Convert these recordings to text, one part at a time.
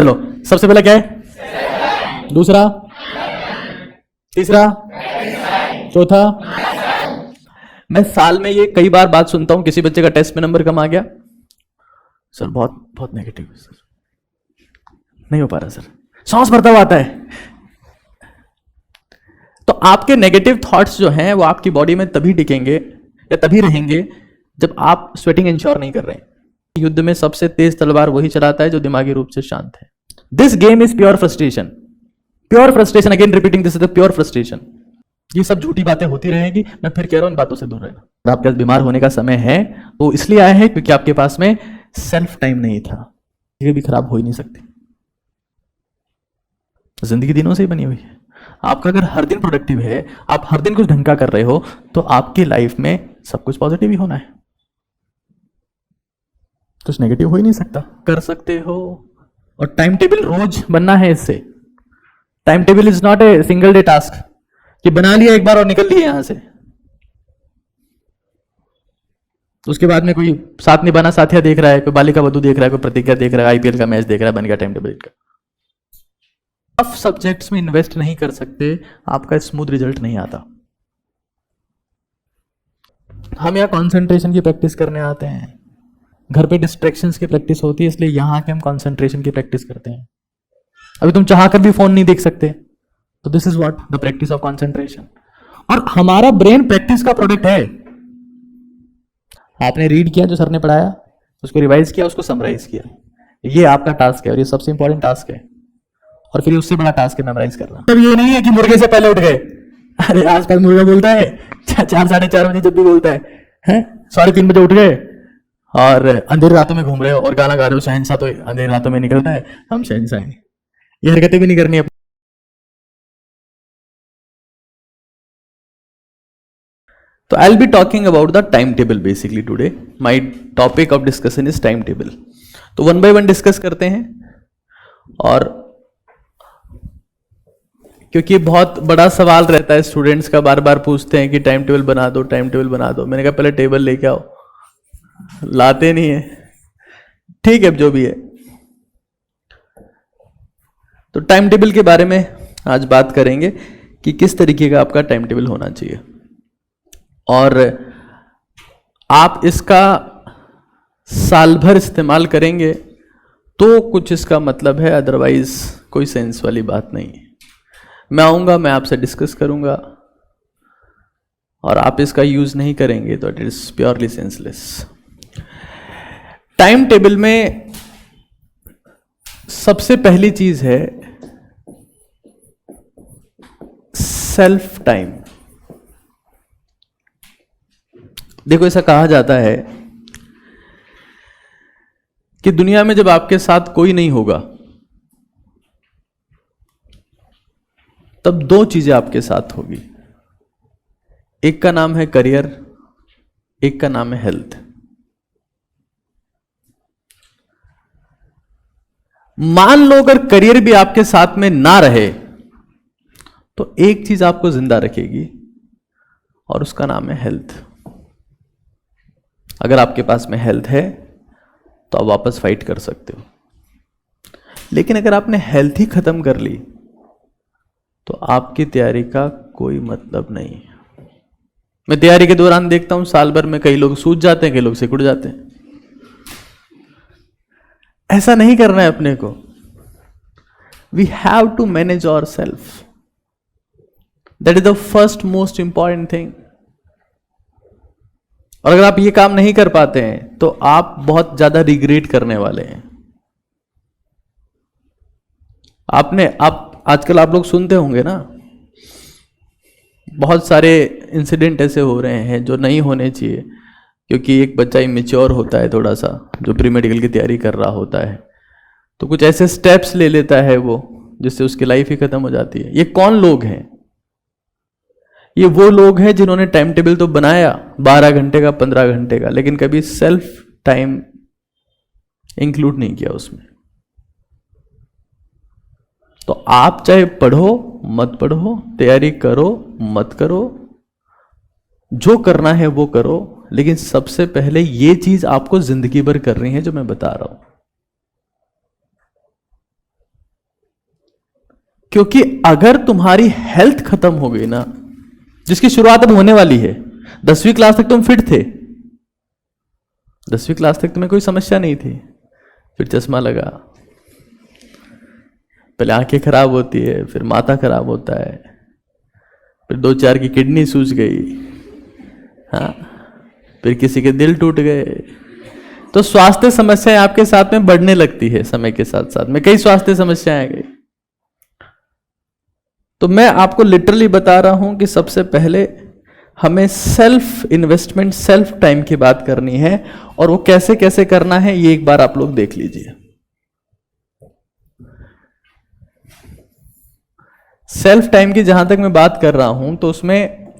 लो, सबसे पहला क्या है, दूसरा, तीसरा, चौथा। मैं साल में ये कई बार बात सुनता हूं, किसी बच्चे का टेस्ट में नंबर कम आ गया सर, बहुत बहुत नेगेटिव है सर, नहीं हो पा रहा सर, सांस भरता हुआ आता है। तो आपके नेगेटिव थॉट्स जो हैं वो आपकी बॉडी में तभी टिकेंगे या तभी रहेंगे जब आप स्वेटिंग इंश्योर नहीं कर रहे हैं। युद्ध में सबसे तेज तलवार वही चलाता है जो दिमागी रूप से शांत है। This game is pure frustration, pure frustration, again repeating this is the pure frustration. ये सब झूठी बातें होती रहेंगी, मैं फिर कह रहा हूं इन बातों से दूर रहना। आपके पास बीमार होने का समय है तो इसलिए आया है क्योंकि आपके पास में सेल्फ टाइम नहीं था। ये भी खराब हो ही नहीं सकती, जिंदगी दिनों से ही बनी हुई है। आपका अगर हर दिन प्रोडक्टिव है, आप हर दिन कुछ ढंग का कर रहे हो, तो आपकी लाइफ में सब कुछ पॉजिटिव ही होना है, कुछ नेगेटिव हो ही नहीं सकता। कर सकते हो, और टाइम टेबल रोज बनना है। इससे time table is not a single day task कि बना लिया एक बार और निकल लिए यहां से, उसके बाद में कोई साथ निभाना साथिया देख रहा है, कोई बालिका वधू देख रहा है, कोई प्रतिज्ञा देख रहा है, आईपीएल का मैच देख रहा है, बन गया टाइम टेबल का। टफ सब्जेक्ट्स में इन्वेस्ट नहीं कर सकते, आपका स्मूथ रिजल्ट नहीं आता। हम यहाँ कंसंट्रेशन की प्रैक्टिस करने आते हैं, घर पे डिस्ट्रैक्शंस की प्रैक्टिस होती है, इसलिए यहां के हम कंसंट्रेशन की प्रैक्टिस करते हैं। अभी तुम चाह कर भी फोन नहीं देख सकते, तो this is what the practice of concentration. और हमारा ब्रेन प्रैक्टिस का प्रोडक्ट है। आपने रीड किया जो सर ने पढ़ाया, उसको रिवाइज किया, उसको समराइज किया, ये आपका टास्क है और ये सबसे इंपॉर्टेंट टास्क है। और फिर उससे बड़ा टास्क है मेमोराइज करना। तब ये नहीं है कि मुर्गे से पहले उठ गए, अरे आसपास मुर्गा बोलता है 4 साढ़े 4 बजे जब भी बोलता है 3:30 बजे उठ गए और अंधेरी रातों में घूम रहे हो और गाना गा रहे हो, शहंशाह तो अंधेरी रातों में निकलता है, हम शहंशाह हैं। ये हरकतें भी नहीं करनी। तो I will be talking about the time table basically today. My topic of discussion is time table. तो 1 बाय 1 डिस्कस करते हैं, और क्योंकि बहुत बड़ा सवाल रहता है स्टूडेंट्स का, बार बार पूछते हैं कि टाइम टेबल बना दो, टाइम टेबल बना दो। मैंने कहा पहले टेबल लेके आओ, लाते नहीं है, ठीक है, अब जो भी है। तो टाइम टेबल के बारे में आज बात करेंगे कि किस तरीके का आपका टाइम टेबल होना चाहिए, और आप इसका साल भर इस्तेमाल करेंगे तो कुछ इसका मतलब है, अदरवाइज कोई सेंस वाली बात नहीं है। मैं आऊंगा, मैं आपसे डिस्कस करूंगा, और आप इसका यूज नहीं करेंगे तो it is purely senseless. Time table में सबसे पहली चीज है सेल्फ टाइम। देखो, ऐसा कहा जाता है कि दुनिया में जब आपके साथ कोई नहीं होगा तब 2 चीजें आपके साथ होगी। एक का नाम है करियर, एक का नाम है हेल्थ। मान लो अगर करियर भी आपके साथ में ना रहे तो एक चीज आपको जिंदा रखेगी, और उसका नाम है हेल्थ। अगर आपके पास में हेल्थ है तो आप वापस फाइट कर सकते हो, लेकिन अगर आपने हेल्थ ही खत्म कर ली तो आपकी तैयारी का कोई मतलब नहीं है। मैं तैयारी के दौरान देखता हूं साल भर में कई लोग सूझ जाते हैं, कई लोग सिकुड़ जाते हैं। ऐसा नहीं करना है अपने को। We have to manage our self, that is the first most important thing. और अगर आप ये काम नहीं कर पाते हैं तो आप बहुत ज्यादा रिग्रेट करने वाले हैं। आप आजकल आप लोग सुनते होंगे ना, बहुत सारे इंसिडेंट ऐसे हो रहे हैं जो नहीं होने चाहिए, क्योंकि एक बच्चा इमेच्योर होता है थोड़ा सा, जो प्री मेडिकल की तैयारी कर रहा होता है, तो कुछ ऐसे स्टेप्स ले लेता है वो जिससे उसकी लाइफ ही खत्म हो जाती है। ये कौन लोग हैं? ये वो लोग हैं जिन्होंने टाइम टेबल तो बनाया 12 घंटे का, 15 घंटे का, लेकिन कभी सेल्फ टाइम इंक्लूड नहीं किया उसमें। तो आप चाहे पढ़ो मत पढ़ो, तैयारी करो मत करो, जो करना है वो करो, लेकिन सबसे पहले ये चीज आपको जिंदगी भर करनी है जो मैं बता रहा हूं। क्योंकि अगर तुम्हारी हेल्थ खत्म हो गई ना, जिसकी शुरुआत अब होने वाली है, 10वीं क्लास तक तुम फिट थे, 10वीं क्लास तक तुम्हें कोई समस्या नहीं थी, फिर चश्मा लगा, पहले आंखें खराब होती है, फिर माथा खराब होता है, फिर 2-4 की किडनी सूज गई, हाँ, फिर किसी के दिल टूट गए। तो स्वास्थ्य समस्याएं आपके साथ में बढ़ने लगती है समय के साथ साथ में, कई स्वास्थ्य समस्याएं आ गई। तो मैं आपको लिटरली बता रहा हूं कि सबसे पहले हमें सेल्फ इन्वेस्टमेंट, सेल्फ टाइम की बात करनी है, और वो कैसे कैसे करना है ये एक बार आप लोग देख लीजिए। सेल्फ टाइम की जहां तक मैं बात कर रहा हूं तो उसमें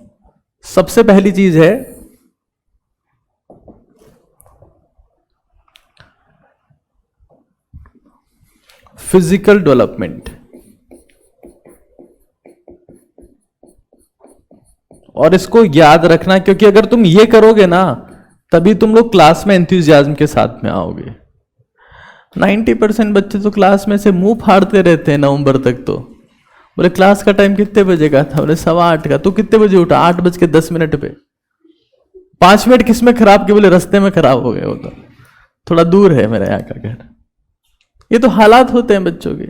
सबसे पहली चीज है फिजिकल डेवलपमेंट। और इसको याद रखना, क्योंकि अगर तुम ये करोगे ना तभी तुम लोग क्लास में एंथुसियाज्म के साथ में आओगे। 90% बच्चे तो क्लास में से मुंह फाड़ते रहते हैं नवंबर तक। तो बोले क्लास का टाइम कितने बजे का था? बोले 8:15 का। तू कितने बजे उठा? 8:10 पे। 5 मिनट किसमें खराब किए? बोले रास्ते में खराब हो गए, वो तो थोड़ा दूर है मेरे यहाँ का घर। ये तो हालात होते हैं बच्चों के।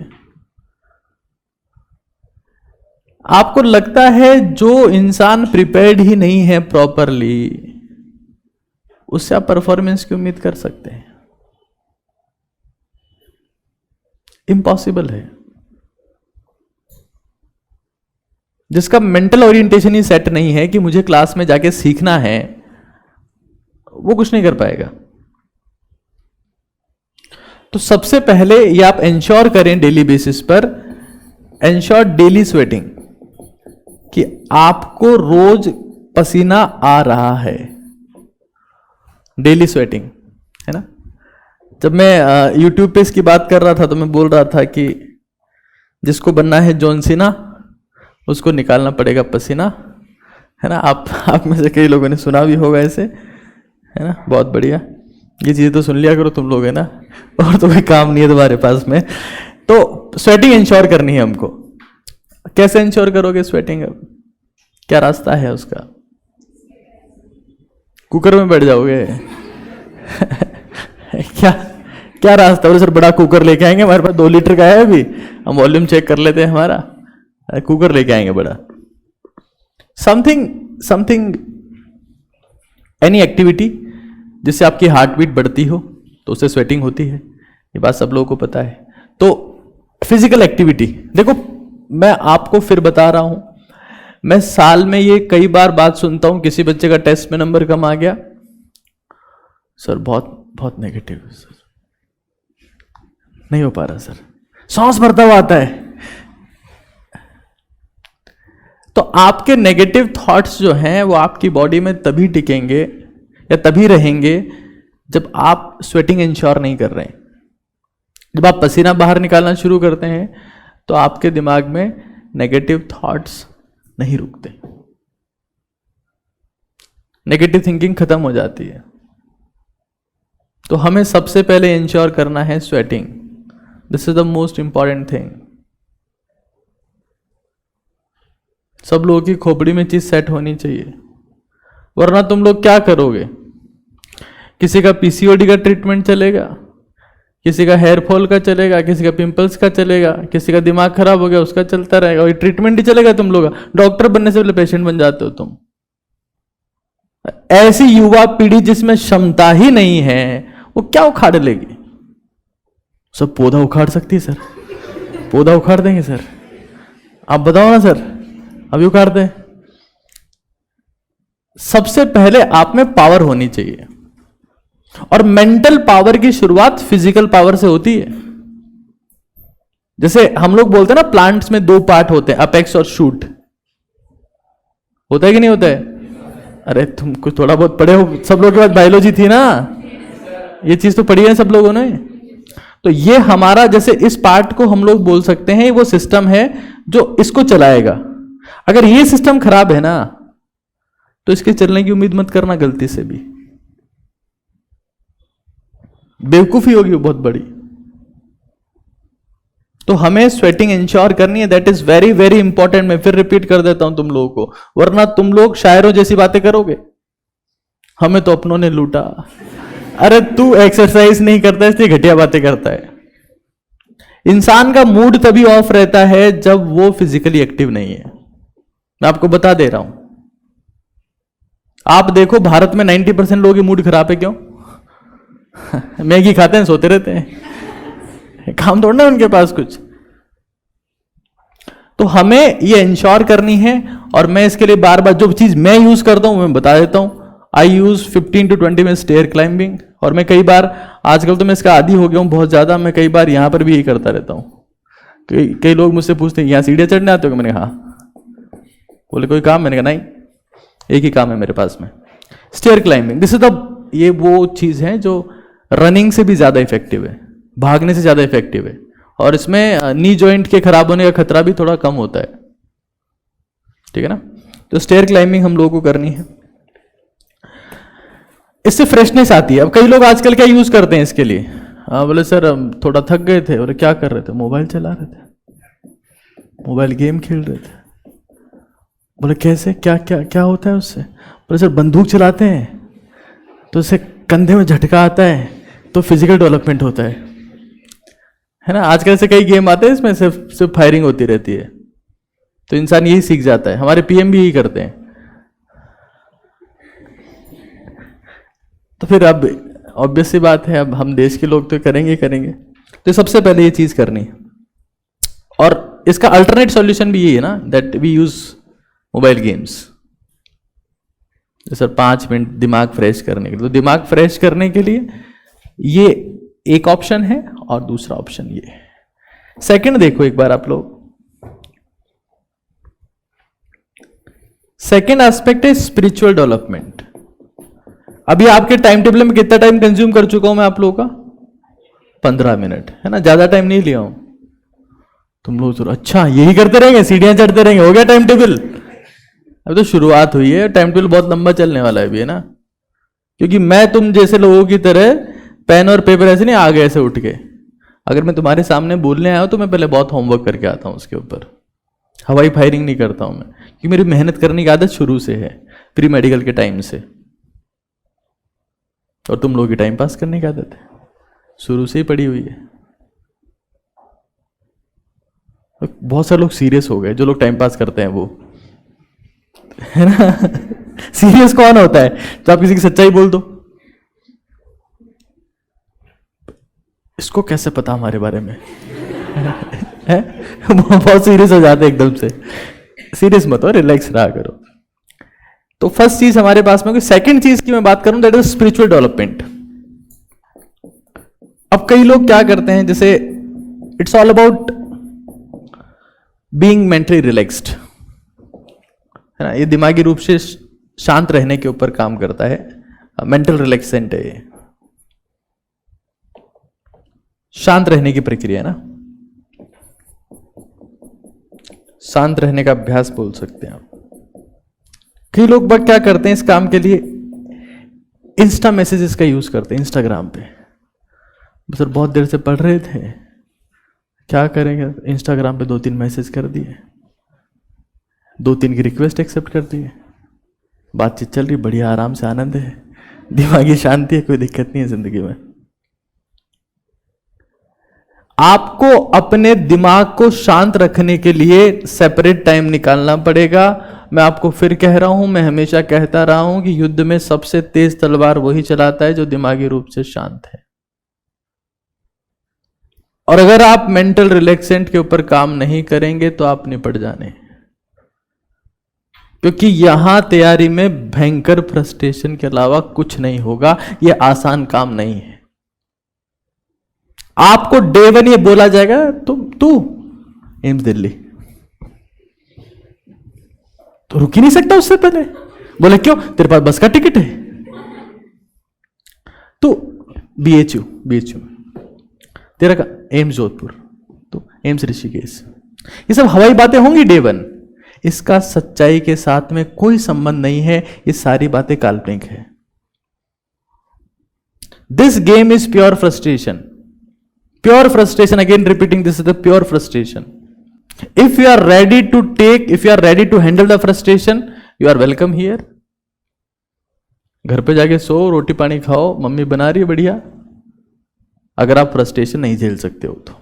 आपको लगता है जो इंसान प्रिपेयर्ड ही नहीं है प्रॉपरली, उससे आप परफॉर्मेंस की उम्मीद कर सकते हैं? इम्पॉसिबल है। जिसका मेंटल ओरिएंटेशन ही सेट नहीं है कि मुझे क्लास में जाके सीखना है, वो कुछ नहीं कर पाएगा। तो सबसे पहले ये आप इंश्योर करें डेली बेसिस पर, इंश्योर डेली स्वेटिंग, कि आपको रोज पसीना आ रहा है। डेली स्वेटिंग है ना। जब मैं YouTube पे इसकी बात कर रहा था तो मैं बोल रहा था कि जिसको बनना है जॉन सीना, उसको निकालना पड़ेगा पसीना, है ना। आप में से कई लोगों ने सुना भी होगा ऐसे, है ना। बहुत बढ़िया, ये चीज़ें तो सुन लिया करो तुम लोग, है ना। और तो कोई काम नहीं है तुम्हारे पास में। तो स्वेटिंग इंश्योर करनी है हमको। कैसे इंश्योर करोगे स्वेटिंग? क्या रास्ता है उसका? कुकर में बैठ जाओगे? क्या रास्ता? बोले सर बड़ा कुकर लेके आएंगे, हमारे पास 2 लीटर का है, अभी हम वॉल्यूम चेक कर लेते हैं हमारा। कुकर लेके आएंगे बड़ा। समथिंग एनी एक्टिविटी जिससे आपकी हार्ट बीट बढ़ती हो तो उससे स्वेटिंग होती है, ये बात सब लोगों को पता है। तो फिजिकल एक्टिविटी देखो, मैं आपको फिर बता रहा हूं, मैं साल में ये कई बार बात सुनता हूं, किसी बच्चे का टेस्ट में नंबर कम आ गया, सर बहुत नेगेटिव है सर, नहीं हो पा रहा सर, सांस भरता हुआ आता है। तो आपके नेगेटिव थॉट्स जो हैं वो आपकी बॉडी में तभी टिकेंगे या तभी रहेंगे जब आप स्वेटिंग इंश्योर नहीं कर रहे हैं। जब आप पसीना बाहर निकालना शुरू करते हैं तो आपके दिमाग में नेगेटिव थॉट्स नहीं रुकते, नेगेटिव थिंकिंग खत्म हो जाती है। तो हमें सबसे पहले इंश्योर करना है sweating. This is the most important thing. सब लोगों की खोपड़ी में चीज सेट होनी चाहिए, वरना तुम लोग क्या करोगे? किसी का पीसीओडी का ट्रीटमेंट चलेगा, किसी का हेयर फॉल का चलेगा, किसी का पिंपल्स का चलेगा, किसी का दिमाग खराब हो गया उसका चलता रहेगा, और ट्रीटमेंट ही चलेगा। तुम लोग डॉक्टर बनने से पहले पेशेंट बन जाते हो तुम। ऐसी युवा पीढ़ी जिसमें क्षमता ही नहीं है, वो क्या उखाड़ लेगी? सब पौधा उखाड़ सकती है सर, पौधा उखाड़ देंगे सर, आप बताओ ना सर, अभी उखाड़ दे। सबसे पहले आप में पावर होनी चाहिए, और मेंटल पावर की शुरुआत फिजिकल पावर से होती है। जैसे हम लोग बोलते हैं ना, प्लांट्स में 2 पार्ट होते हैं, अपेक्स और शूट। होता है कि नहीं होता है? अरे तुम कुछ थोड़ा बहुत पढ़े हो, सब लोगों के पास बायोलॉजी थी ना, ये चीज तो पढ़ी है सब लोगों ने। तो ये हमारा, जैसे इस पार्ट को हम लोग बोल सकते हैं वो सिस्टम है जो इसको चलाएगा। अगर ये सिस्टम खराब है ना तो इसके चलने की उम्मीद मत करना गलती से भी, बेवकूफी होगी वो बहुत बड़ी। तो हमें स्वेटिंग इंश्योर करनी है, that is very very important. मैं फिर रिपीट कर देता हूं तुम लोगों को, वरना तुम लोग शायरों जैसी बातें करोगे, हमें तो अपनों ने लूटा, अरे तू एक्सरसाइज नहीं करता इसलिए घटिया बातें करता है। इंसान का मूड तभी ऑफ रहता है जब वो फिजिकली एक्टिव नहीं है। मैं आपको बता दे रहा हूं, आप देखो भारत में 90% लोगों की मूड खराब है, क्यों? मैगी खाते हैं, सोते रहते हैं, काम थोड़ा ना उनके पास कुछ। तो हमें ये इंश्योर करनी है, और मैं इसके लिए बार बार जो चीज मैं यूज करता हूं मैं बता देता हूं। I use 15 to 20 minute stair climbing, और मैं कई बार, आजकल तो मैं इसका आदी हो गया हूं बहुत ज्यादा, मैं कई बार यहां पर भी यही करता रहता हूं। कई लोग मुझसे पूछते हैं यहां सीढ़ियां चढ़ने आते हो? मैंने कहा हाँ। बोले कोई काम? मैंने कहा नहीं, एक ही काम है मेरे पास में, stair climbing. This is the, ये वो चीज है जो रनिंग से भी ज्यादा इफेक्टिव है, भागने से ज्यादा इफेक्टिव है, और इसमें नी जॉइंट के खराब होने का खतरा भी थोड़ा कम होता है, ठीक है ना। तो स्टेयर क्लाइंबिंग हम लोगों को करनी है, इससे फ्रेशनेस आती है। अब कई लोग आजकल क्या यूज करते हैं इसके लिए, बोले सर हम थोड़ा थक गए थे, बोले क्या कर रहे थे? मोबाइल चला रहे थे, मोबाइल गेम खेल रहे थे। बोले कैसे, क्या क्या क्या होता है उससे? बोले सर बंदूक चलाते हैं तो उससे कंधे में झटका आता है तो फिजिकल डेवलपमेंट होता है ना। आजकल से कई गेम आते हैं इसमें सिर्फ फायरिंग होती रहती है, तो इंसान यही सीख जाता है। हमारे पीएम भी यही करते हैं। तो फिर अब ऑब्वियस सी बात है, अब हम देश के लोग तो करेंगे करेंगे, तो सबसे पहले ये चीज करनी है। और इसका अल्टरनेट सॉल्यूशन भी यही है ना, that we use mobile games. Sir 5 minute दिमाग फ्रेश करने के लिए, तो दिमाग फ्रेश करने के लिए ये एक ऑप्शन है, और दूसरा ऑप्शन ये। सेकंड देखो एक बार आप लोग, सेकंड एस्पेक्ट है स्पिरिचुअल डेवलपमेंट। अभी आपके टाइम टेबल में कितना टाइम कंज्यूम कर चुका हूं मैं आप लोगों का? 15 मिनट, है ना, ज्यादा टाइम नहीं लिया हूं। तुम लोग तो अच्छा यही करते रहेंगे, सीढ़ियां चढ़ते रहेंगे, हो गया टाइम टेबल? अब तो शुरुआत हुई है, टाइम टेबल बहुत लंबा चलने वाला है भी, है ना। क्योंकि मैं तुम जैसे लोगों की तरह पेन और पेपर ऐसे नहीं आ गए ऐसे उठ के। अगर मैं तुम्हारे सामने बोलने आया हूं तो मैं पहले बहुत होमवर्क करके आता हूं, उसके ऊपर हवाई फायरिंग नहीं करता हूं मैं, क्योंकि मेरी मेहनत करने की आदत शुरू से है, प्री मेडिकल के टाइम से। और तुम लोगों की टाइम पास करने की आदत है, शुरू से ही पड़ी हुई है। बहुत सारे लोग सीरियस हो गए, जो लोग टाइम पास करते हैं वो, है ना। सीरियस कौन होता है? तो आप किसी की सच्चाई बोल दो, इसको कैसे पता हमारे बारे में? है? बहुत सीरियस हो जाते हैं एकदम से। सीरियस मत हो, रिलैक्स रहा करो। तो फर्स्ट चीज हमारे पास में, सेकंड चीज की मैं बात करूं, दैट इज स्पिरिचुअल डेवलपमेंट। अब कई लोग क्या करते हैं, जैसे it's all about being mentally relaxed, है ना। ये दिमागी रूप से शांत रहने के ऊपर काम करता है, मेंटल रिलैक्सेंट है ये, शांत रहने की प्रक्रिया है ना, शांत रहने का अभ्यास बोल सकते हैं आप। कई लोग बात क्या करते हैं इस काम के लिए, इंस्टा मैसेजेस का यूज करते हैं इंस्टाग्राम पे। सर बहुत देर से पढ़ रहे थे, क्या करेंगे, इंस्टाग्राम पे 2-3 मैसेज कर दिए, 2-3 की रिक्वेस्ट एक्सेप्ट कर दिए, बातचीत चल रही, बढ़िया आराम से आनंद है, दिमागी शांति है, कोई दिक्कत नहीं है जिंदगी में। आपको अपने दिमाग को शांत रखने के लिए सेपरेट टाइम निकालना पड़ेगा। मैं आपको फिर कह रहा हूं, मैं हमेशा कहता रहा हूं कि युद्ध में सबसे तेज तलवार वही चलाता है जो दिमागी रूप से शांत है। और अगर आप मेंटल रिलैक्सेंट के ऊपर काम नहीं करेंगे तो आप निपट जाने, क्योंकि यहां तैयारी में भयंकर फ्रस्ट्रेशन के अलावा कुछ नहीं होगा। यह आसान काम नहीं है। आपको डे 1 ये बोला जाएगा, तू एम्स दिल्ली, तो रुक ही नहीं सकता उससे पहले। बोले क्यों? तेरे पास बस का टिकट है। तो बीएचयू तेरा का एम्स जोधपुर, तो एम्स ऋषिकेश, ये सब हवाई बातें होंगी डे 1। इसका सच्चाई के साथ में कोई संबंध नहीं है, ये सारी बातें काल्पनिक है। This game is pure frustration, Pure frustration, again repeating, this is the pure frustration. If you are ready to take, if you are ready to handle the frustration, you are welcome here. घर पे जाके सो, रोटी पानी खाओ, mummy बना रही है बढ़िया। अगर आप फ्रस्ट्रेशन नहीं झेल सकते हो तो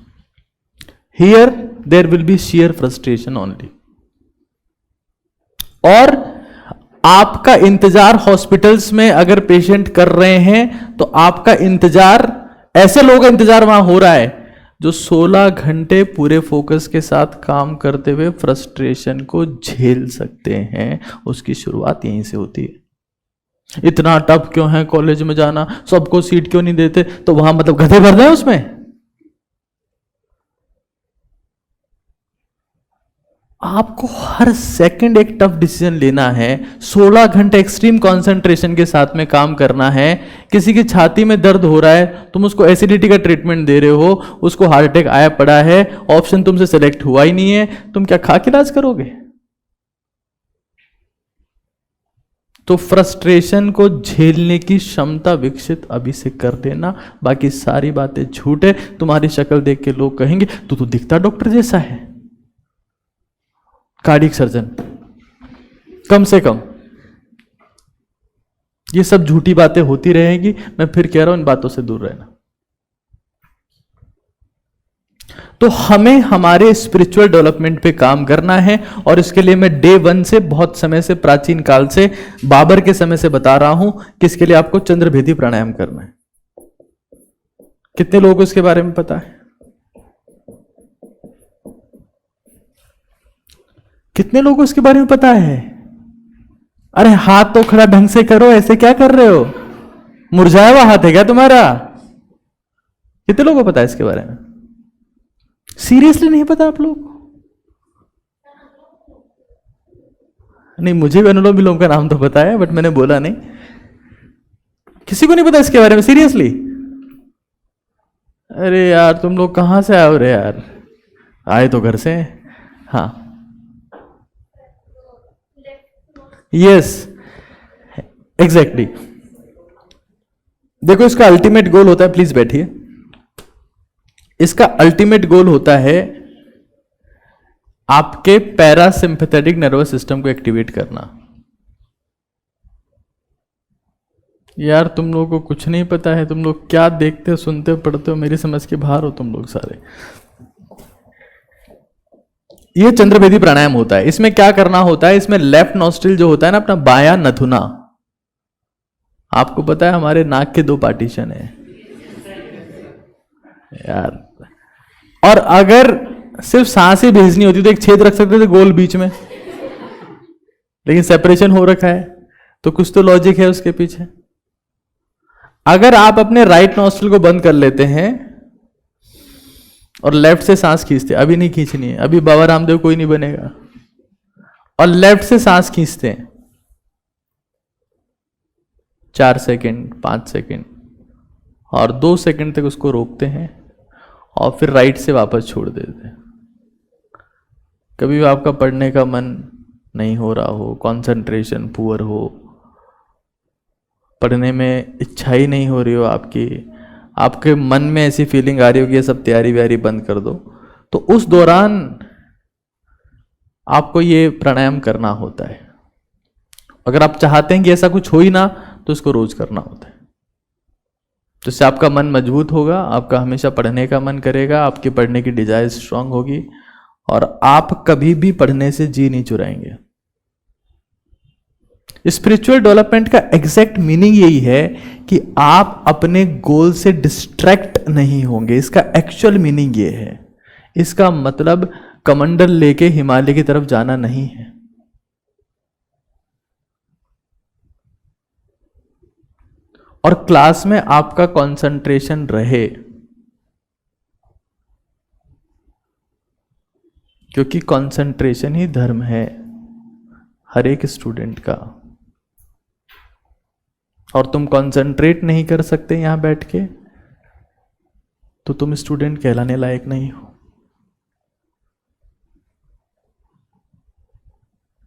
here there will be sheer frustration only. और आपका इंतजार हॉस्पिटल्स में अगर पेशेंट कर रहे हैं तो आपका इंतजार, ऐसे लोगों का इंतजार वहां हो रहा है जो 16 घंटे पूरे फोकस के साथ काम करते हुए फ्रस्ट्रेशन को झेल सकते हैं। उसकी शुरुआत यहीं से होती है। इतना टफ क्यों है कॉलेज में जाना, सबको सीट क्यों नहीं देते, तो वहां मतलब गधे भर रहे हैं उसमें। आपको हर सेकंड एक टफ डिसीजन लेना है, 16 घंटे एक्सट्रीम कंसंट्रेशन के साथ में काम करना है। किसी की छाती में दर्द हो रहा है, तुम उसको एसिडिटी का ट्रीटमेंट दे रहे हो, उसको हार्ट अटैक आया पड़ा है, ऑप्शन तुमसे सिलेक्ट हुआ ही नहीं है, तुम क्या खा के इलाज करोगे? तो फ्रस्ट्रेशन को झेलने की क्षमता विकसित अभी से कर देना, बाकी सारी बातें झूठ है। तुम्हारी शक्ल देख के लोग कहेंगे तू तो दिखता डॉक्टर जैसा है, कार्डियक सर्जन, कम से कम। ये सब झूठी बातें होती रहेंगी। मैं फिर कह रहा हूं इन बातों से दूर रहना। तो हमें हमारे स्पिरिचुअल डेवलपमेंट पे काम करना है, और इसके लिए मैं डे 1 से, बहुत समय से, प्राचीन काल से, बाबर के समय से बता रहा हूं कि इसके लिए आपको चंद्रभेदी प्राणायाम करना है। कितने लोगों को इसके बारे में पता है? कितने लोगों को इसके बारे में पता है? अरे हाथ तो खड़ा ढंग से करो, ऐसे क्या कर रहे हो? मुरझाया हुआ हाथ है क्या तुम्हारा? कितने लोगों को पता है इसके बारे में? सीरियसली नहीं पता आप लोग? नहीं, मुझे भी अनुलोम विलोम का नाम तो पता है, बट मैंने बोला नहीं। किसी को नहीं पता इसके बारे में सीरियसली? अरे यार तुम लोग कहां से आए हो रे यार? आए तो घर से। हाँ, यस, एग्जैक्टली। देखो इसका अल्टीमेट गोल होता है, प्लीज बैठिए। इसका अल्टीमेट गोल होता है आपके पैरासिम्पैथेटिक नर्वस सिस्टम को एक्टिवेट करना। यार तुम लोगों को कुछ नहीं पता है, तुम लोग क्या देखते हो, सुनते हो, पढ़ते हो, मेरी समझ के बाहर हो तुम लोग सारे। ये चंद्रभेदी प्राणायाम होता है। इसमें क्या करना होता है, इसमें लेफ्ट नॉस्ट्रिल जो होता है ना, अपना बायां नथुना, आपको पता है हमारे नाक के 2 पार्टीशन है यार। और अगर सिर्फ सांस ही भेजनी होती तो एक छेद रख सकते थे गोल बीच में, लेकिन सेपरेशन हो रखा है, तो कुछ तो लॉजिक है उसके पीछे। अगर आप अपने राइट नॉस्ट्रिल को बंद कर लेते हैं और लेफ्ट से सांस खींचते, अभी नहीं खींचनी है, अभी बाबा रामदेव कोई नहीं बनेगा, और लेफ्ट से सांस खींचते हैं 4 सेकेंड, 5 सेकेंड, और 2 सेकेंड तक उसको रोकते हैं, और फिर राइट से वापस छोड़ देते हैं। कभी भी आपका पढ़ने का मन नहीं हो रहा हो, कंसंट्रेशन पुअर हो, पढ़ने में इच्छा ही नहीं हो रही हो आपकी, आपके मन में ऐसी फीलिंग आ रही हो कि ये सब तैयारी व्यारी बंद कर दो, तो उस दौरान आपको ये प्राणायाम करना होता है। अगर आप चाहते हैं कि ऐसा कुछ हो ही ना, तो इसको रोज करना होता है। तो इससे आपका मन मजबूत होगा, आपका हमेशा पढ़ने का मन करेगा, आपकी पढ़ने की डिजायर स्ट्रांग होगी, और आप कभी भी पढ़ने से जी नहीं चुराएंगे। स्पिरिचुअल डेवलपमेंट का एग्जैक्ट मीनिंग यही है कि आप अपने गोल से डिस्ट्रैक्ट नहीं होंगे। इसका एक्चुअल मीनिंग ये है। इसका मतलब कमंडल लेके हिमालय की तरफ जाना नहीं है। और क्लास में आपका कंसंट्रेशन रहे, क्योंकि कंसंट्रेशन ही धर्म है हर एक स्टूडेंट का। और तुम कंसंट्रेट नहीं कर सकते यहां बैठ के, तो तुम स्टूडेंट कहलाने लायक नहीं हो।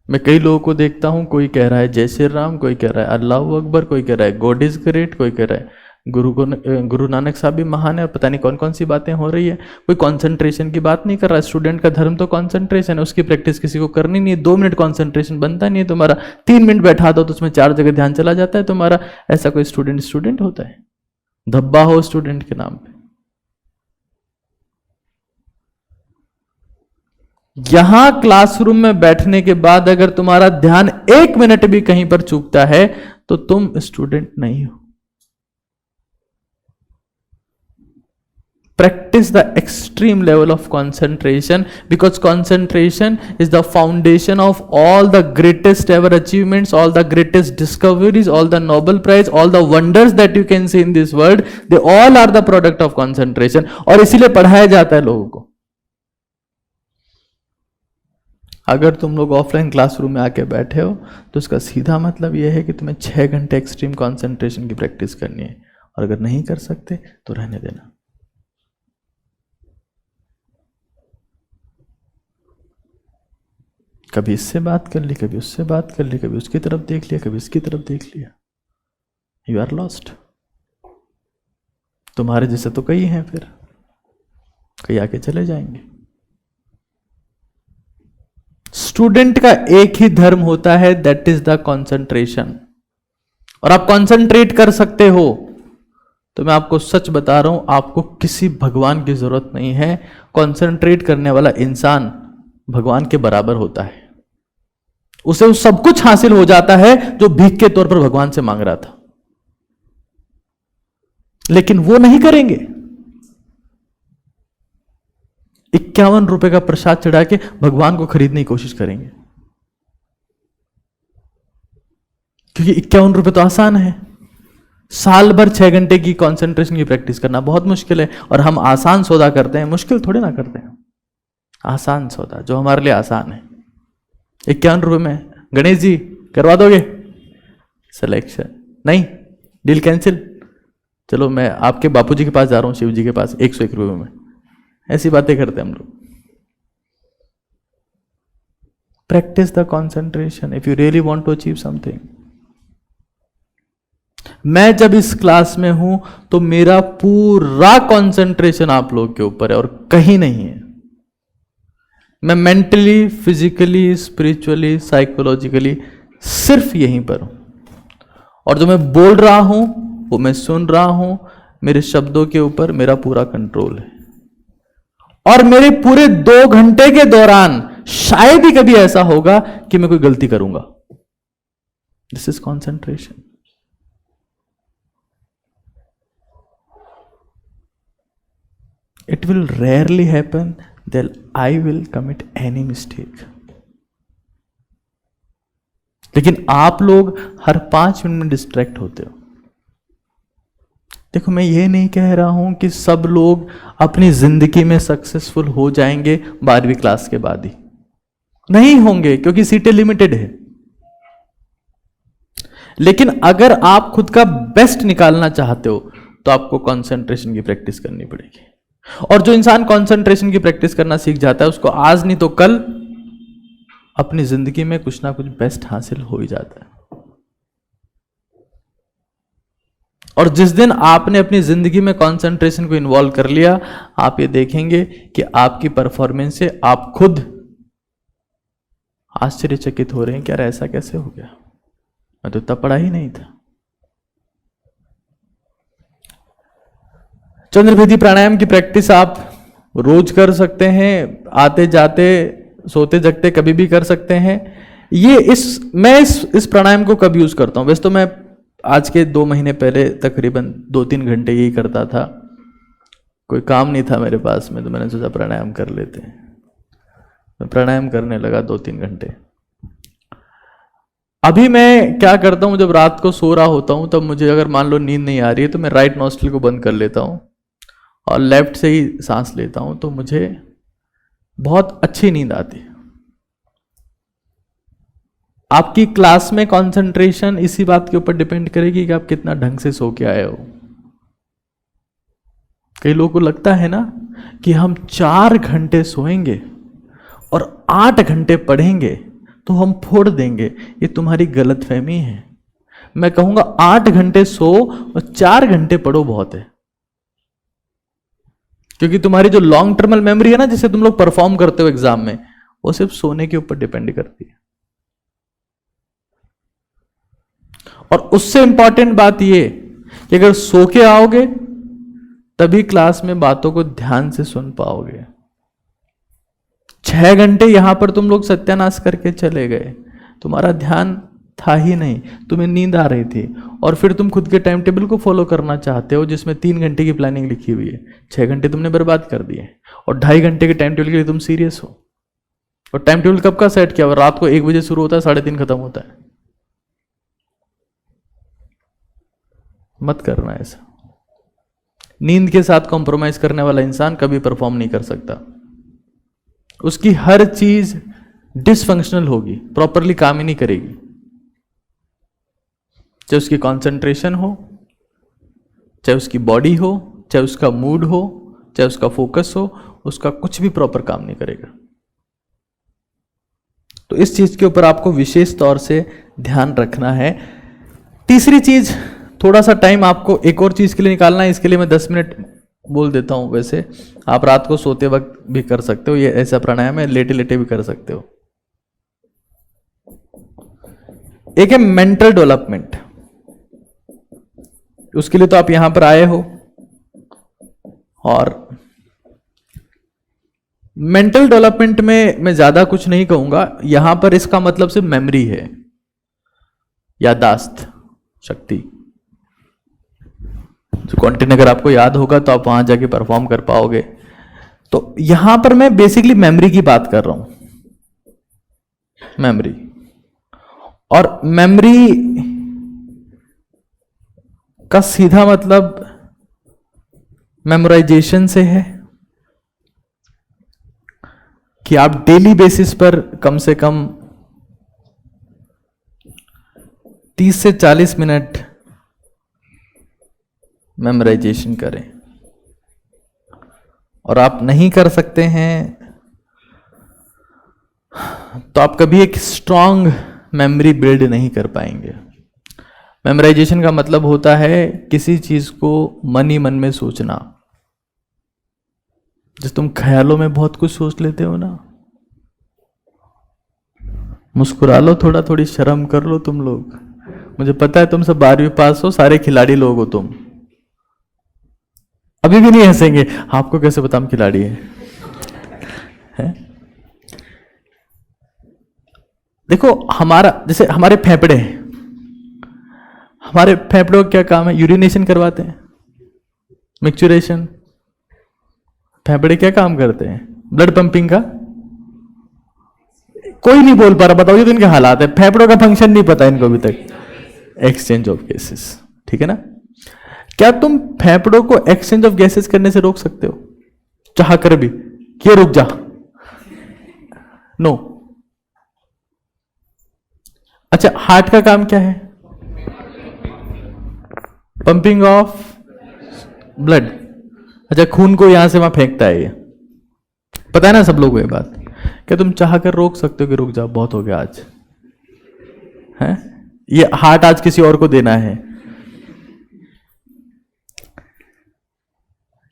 मैं कई लोगों को देखता हूं, कोई कह रहा है जय श्री राम, कोई कह रहा है अल्लाह अकबर, कोई कह रहा है गॉड इज ग्रेट, कोई कह रहा है गुरु नानक साहब भी महान है और पता नहीं कौन कौन सी बातें हो रही है। कोई कंसंट्रेशन की बात नहीं कर रहा। स्टूडेंट का धर्म तो कंसंट्रेशन है, उसकी प्रैक्टिस किसी को करनी नहीं है। 2 मिनट कंसंट्रेशन बनता नहीं है तुम्हारा, 3 मिनट बैठा दो तो उसमें 4 जगह ध्यान चला जाता है तुम्हारा। ऐसा कोई स्टूडेंट होता है? धब्बा हो स्टूडेंट के नाम पे। यहां क्लासरूम में बैठने के बाद अगर तुम्हारा ध्यान 1 मिनट भी कहीं पर चूकता है तो तुम स्टूडेंट नहीं हो। Practice the extreme level of concentration, because concentration is the foundation of all the greatest ever achievements, all the greatest discoveries, all the Nobel Prize, all the wonders that you can see in this world, they all are the product of concentration। और इसीलिए पढ़ाया जाता है लोगों को। अगर तुम लोग ऑफलाइन क्लासरूम में आके बैठे हो तो उसका सीधा मतलब यह है कि तुम्हें 6 घंटे एक्सट्रीम कंसंट्रेशन की प्रैक्टिस करनी है, और अगर नहीं कर सकते तो रहने देना। कभी इससे बात कर ली, कभी उससे बात कर ली, कभी उसकी तरफ देख लिया, कभी इसकी तरफ देख लिया। You are lost. तुम्हारे जैसे तो कई हैं, फिर कई आके चले जाएंगे। स्टूडेंट का एक ही धर्म होता है, दैट इज द कंसंट्रेशन। और आप कंसंट्रेट कर सकते हो तो मैं आपको सच बता रहा हूं, आपको किसी भगवान की जरूरत नहीं है। कंसंट्रेट करने वाला इंसान भगवान के बराबर होता है। उसे वो सब कुछ हासिल हो जाता है जो भीख के तौर पर भगवान से मांग रहा था, लेकिन वो नहीं करेंगे। 51 रुपए का प्रसाद चढ़ा के भगवान को खरीदने की कोशिश करेंगे, क्योंकि 51 रुपए तो आसान है। साल भर 6 घंटे की कंसंट्रेशन की प्रैक्टिस करना बहुत मुश्किल है, और हम आसान सौदा करते हैं, मुश्किल थोड़ी ना करते हैं। आसान सौदा जो हमारे लिए आसान है, 51 रुपए में गणेश जी करवा दोगे सिलेक्शन? नहीं, डील कैंसिल। चलो मैं आपके बापूजी के पास जा रहा हूं, शिव जी के पास, 101 रुपए में। ऐसी बातें करते हैं हम लोग। Practice the concentration if you really want to achieve something. मैं जब इस क्लास में हूं तो मेरा पूरा कंसंट्रेशन आप लोग के ऊपर है और कहीं नहीं है। मैं मेंटली, फिजिकली, स्पिरिचुअली, साइकोलॉजिकली सिर्फ यहीं पर हूं, और जो मैं बोल रहा हूं वो मैं सुन रहा हूं। मेरे शब्दों के ऊपर मेरा पूरा कंट्रोल है, और मेरे पूरे 2 घंटे के दौरान शायद ही कभी ऐसा होगा कि मैं कोई गलती करूंगा। This is concentration. It will rarely happen that I will commit any mistake। लेकिन आप लोग हर 5 मिनट में डिस्ट्रैक्ट होते हो। देखो, मैं ये नहीं कह रहा हूं कि सब लोग अपनी जिंदगी में सक्सेसफुल हो जाएंगे 12वीं क्लास के बाद ही। नहीं होंगे, क्योंकि सीटें लिमिटेड है। लेकिन अगर आप खुद का बेस्ट निकालना चाहते हो तो आपको कंसंट्रेशन की प्रैक्टिस करनी पड़ेगी। और जो इंसान कंसंट्रेशन की प्रैक्टिस करना सीख जाता है, उसको आज नहीं तो कल अपनी जिंदगी में कुछ ना कुछ बेस्ट हासिल हो ही जाता है। और जिस दिन आपने अपनी जिंदगी में कंसंट्रेशन को इन्वॉल्व कर लिया, आप ये देखेंगे कि आपकी परफॉर्मेंस से आप खुद आश्चर्यचकित हो रहे हैं कि यार ऐसा कैसे हो गया, मैं तो इतना पढ़ा ही नहीं था। चंद्रभेदी प्राणायाम की प्रैक्टिस आप रोज कर सकते हैं, आते जाते, सोते जगते कभी भी कर सकते हैं। मैं इस प्राणायाम को कब यूज करता हूं? वैसे तो मैं आज के 2 महीने पहले तकरीबन 2-3 घंटे यही करता था। कोई काम नहीं था मेरे पास में, तो मैंने सोचा प्राणायाम कर लेते हैं। मैं प्राणायाम करने लगा 2-3 घंटे। अभी मैं क्या करता हूं, जब रात को सो रहा होता हूं तब मुझे अगर मान लो नींद नहीं आ रही है तो मैं राइट नॉस्ट्रिल को बंद कर लेता हूं और लेफ्ट से ही सांस लेता हूं, तो मुझे बहुत अच्छी नींद आती है। आपकी क्लास में कंसंट्रेशन इसी बात के ऊपर डिपेंड करेगी कि आप कितना ढंग से सो के आए हो। कई लोगों को लगता है ना कि हम 4 घंटे सोएंगे और 8 घंटे पढ़ेंगे तो हम फोड़ देंगे। ये तुम्हारी गलतफहमी है। मैं कहूंगा 8 घंटे सो और 4 घंटे पढ़ो बहुत है, क्योंकि तुम्हारी जो लॉन्ग टर्मल मेमोरी है ना, जिसे तुम लोग परफॉर्म करते हो एग्जाम में, वो सिर्फ सोने के ऊपर डिपेंड करती है। और उससे इंपॉर्टेंट बात ये कि अगर सो के आओगे तभी क्लास में बातों को ध्यान से सुन पाओगे। 6 घंटे यहां पर तुम लोग सत्यानाश करके चले गए, तुम्हारा ध्यान था ही नहीं, तुम्हें नींद आ रही थी, और फिर तुम खुद के टाइम टेबल को फॉलो करना चाहते हो जिसमें 3 घंटे की प्लानिंग लिखी हुई है। 6 घंटे तुमने बर्बाद कर दिए, और 2.5 घंटे के टाइम टेबल के लिए तुम सीरियस हो। और टाइम टेबल कब का सेट किया हुआ? रात को 1 बजे शुरू होता है, 3:30 खत्म होता है। मत करना ऐसा। नींद के साथ कॉम्प्रोमाइज करने वाला इंसान कभी परफॉर्म नहीं कर सकता। उसकी हर चीज डिसफंक्शनल होगी, प्रॉपरली काम ही नहीं करेगी। चाहे उसकी कंसंट्रेशन हो, चाहे उसकी बॉडी हो, चाहे उसका मूड हो, चाहे उसका फोकस हो, उसका कुछ भी प्रॉपर काम नहीं करेगा। तो इस चीज के ऊपर आपको विशेष तौर से ध्यान रखना है। तीसरी चीज, थोड़ा सा टाइम आपको एक और चीज के लिए निकालना है। इसके लिए मैं 10 मिनट बोल देता हूं। वैसे आप रात को सोते वक्त भी कर सकते हो, ये ऐसा प्राणायाम है, लेटे लेटे भी कर सकते हो। एक है मेंटल डेवलपमेंट। उसके लिए तो आप यहां पर आए हो, और मेंटल डेवलपमेंट में मैं ज्यादा कुछ नहीं कहूंगा। यहां पर इसका मतलब सिर्फ मेमोरी है, याददाश्त शक्ति। जो कंटेंट अगर आपको याद होगा तो आप वहां जाके परफॉर्म कर पाओगे। तो यहां पर मैं बेसिकली मेमोरी की बात कर रहा हूं, मेमोरी। और मेमोरी का सीधा मतलब मेमोराइजेशन से है कि आप डेली बेसिस पर कम से कम 30 से 40 मिनट मेमोराइजेशन करें। और आप नहीं कर सकते हैं तो आप कभी एक स्ट्रांग मेमोरी बिल्ड नहीं कर पाएंगे। मेमोराइजेशन का मतलब होता है किसी चीज को मन ही मन में सोचना। जैसे तुम ख्यालों में बहुत कुछ सोच लेते हो ना, मुस्कुरा लो, थोड़ा थोड़ी शर्म कर लो तुम लोग। मुझे पता है तुम सब 12वीं पास हो, सारे खिलाड़ी लोग हो तुम। अभी भी नहीं हंसेंगे, आपको कैसे पता हम खिलाड़ी हैं? देखो, हमारा जैसे हमारे फेफड़े का क्या काम है? यूरिनेशन करवाते हैं, मिक्सचरेशन। फेफड़े क्या काम करते हैं? ब्लड पंपिंग का। कोई नहीं बोल पा रहा, बताओ, ये तो इनके हालात है। फेफड़ों का फंक्शन नहीं पता इनको अभी तक। एक्सचेंज ऑफ गैसेस, ठीक है ना? क्या तुम फेफड़ों को एक्सचेंज ऑफ गैसेस करने से रोक सकते हो चाह कर भी? कि रुक जा, नो। अच्छा, हार्ट का काम क्या है? Pumping of blood. अच्छा, खून को यहां से वहां फेंकता है ये, पता है ना सब लोगों को ये बात। क्या तुम चाह कर रोक सकते हो कि रुक जाओ, बहुत हो गया आज है, ये हार्ट आज किसी और को देना है?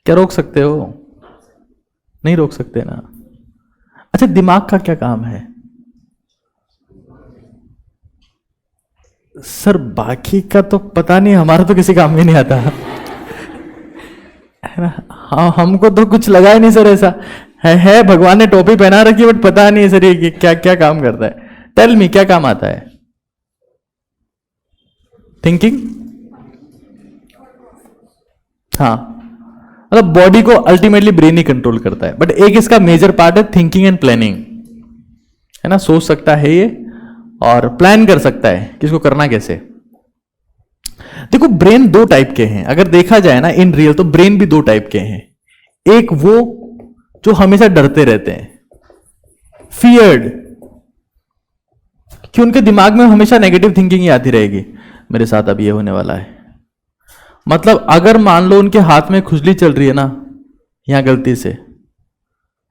क्या रोक सकते हो? नहीं रोक सकते ना। अच्छा, दिमाग का क्या काम है? सर बाकी का तो पता नहीं, हमारा तो किसी काम में नहीं आता है ना। हाँ, हमको तो कुछ लगा ही नहीं सर। ऐसा है भगवान ने टोपी पहना रखी है, बट पता नहीं सर ये क्या क्या काम करता है। टेल मी, क्या काम आता है? थिंकिंग। हाँ, मतलब बॉडी को अल्टीमेटली ब्रेन ही कंट्रोल करता है, बट एक इसका मेजर पार्ट है थिंकिंग एंड प्लानिंग, है ना। सोच सकता है ये और प्लान कर सकता है कि इसको करना कैसे। देखो, ब्रेन 2 टाइप के हैं अगर देखा जाए ना इन रियल, तो ब्रेन भी 2 टाइप के हैं। एक वो जो हमेशा डरते रहते हैं, फियर्ड, कि उनके दिमाग में हमेशा नेगेटिव थिंकिंग ही आती रहेगी, मेरे साथ अब ये होने वाला है। मतलब अगर मान लो उनके हाथ में खुजली चल रही है ना, यहां गलती से,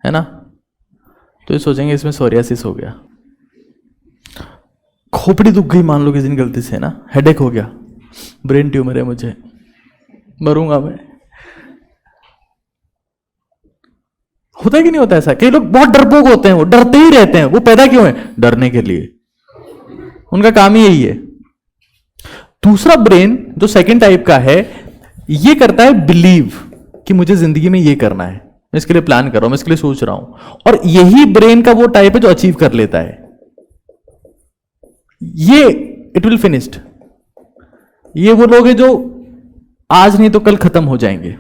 है ना, तो ये सोचेंगे इसमें सोरियासिस हो गया। खोपड़ी दुख गई मान लो किसी दिन गलती से ना, हेडेक हो गया, ब्रेन ट्यूमर है मुझे, मरूंगा मैं। होता है कि नहीं होता ऐसा? कई लोग बहुत डरपोक होते हैं, वो डरते ही रहते हैं। वो पैदा क्यों है? डरने के लिए, उनका काम ही यही है। दूसरा ब्रेन जो सेकंड टाइप का है, ये करता है बिलीव कि मुझे जिंदगी में ये करना है, मैं इसके लिए प्लान कर रहा हूं, मैं इसके लिए सोच रहा हूं। और यही ब्रेन का वो टाइप है जो अचीव कर लेता है। ये इट विल फिनिश्ड। ये वो लोग हैं जो आज नहीं तो कल खत्म हो जाएंगे।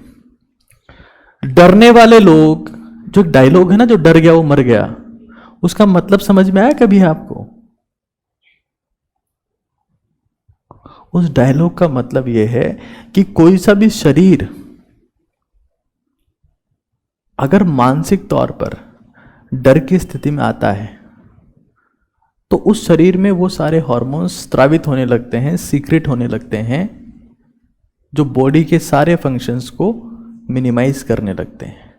डरने वाले लोग, जो डायलॉग है ना, जो डर गया वो मर गया, उसका मतलब समझ में आया कभी आपको? उस डायलॉग का मतलब यह है कि कोई सा भी शरीर अगर मानसिक तौर पर डर की स्थिति में आता है तो उस शरीर में वो सारे हार्मोन्स स्रावित होने लगते हैं, सीक्रेट होने लगते हैं, जो बॉडी के सारे फंक्शंस को मिनिमाइज करने लगते हैं।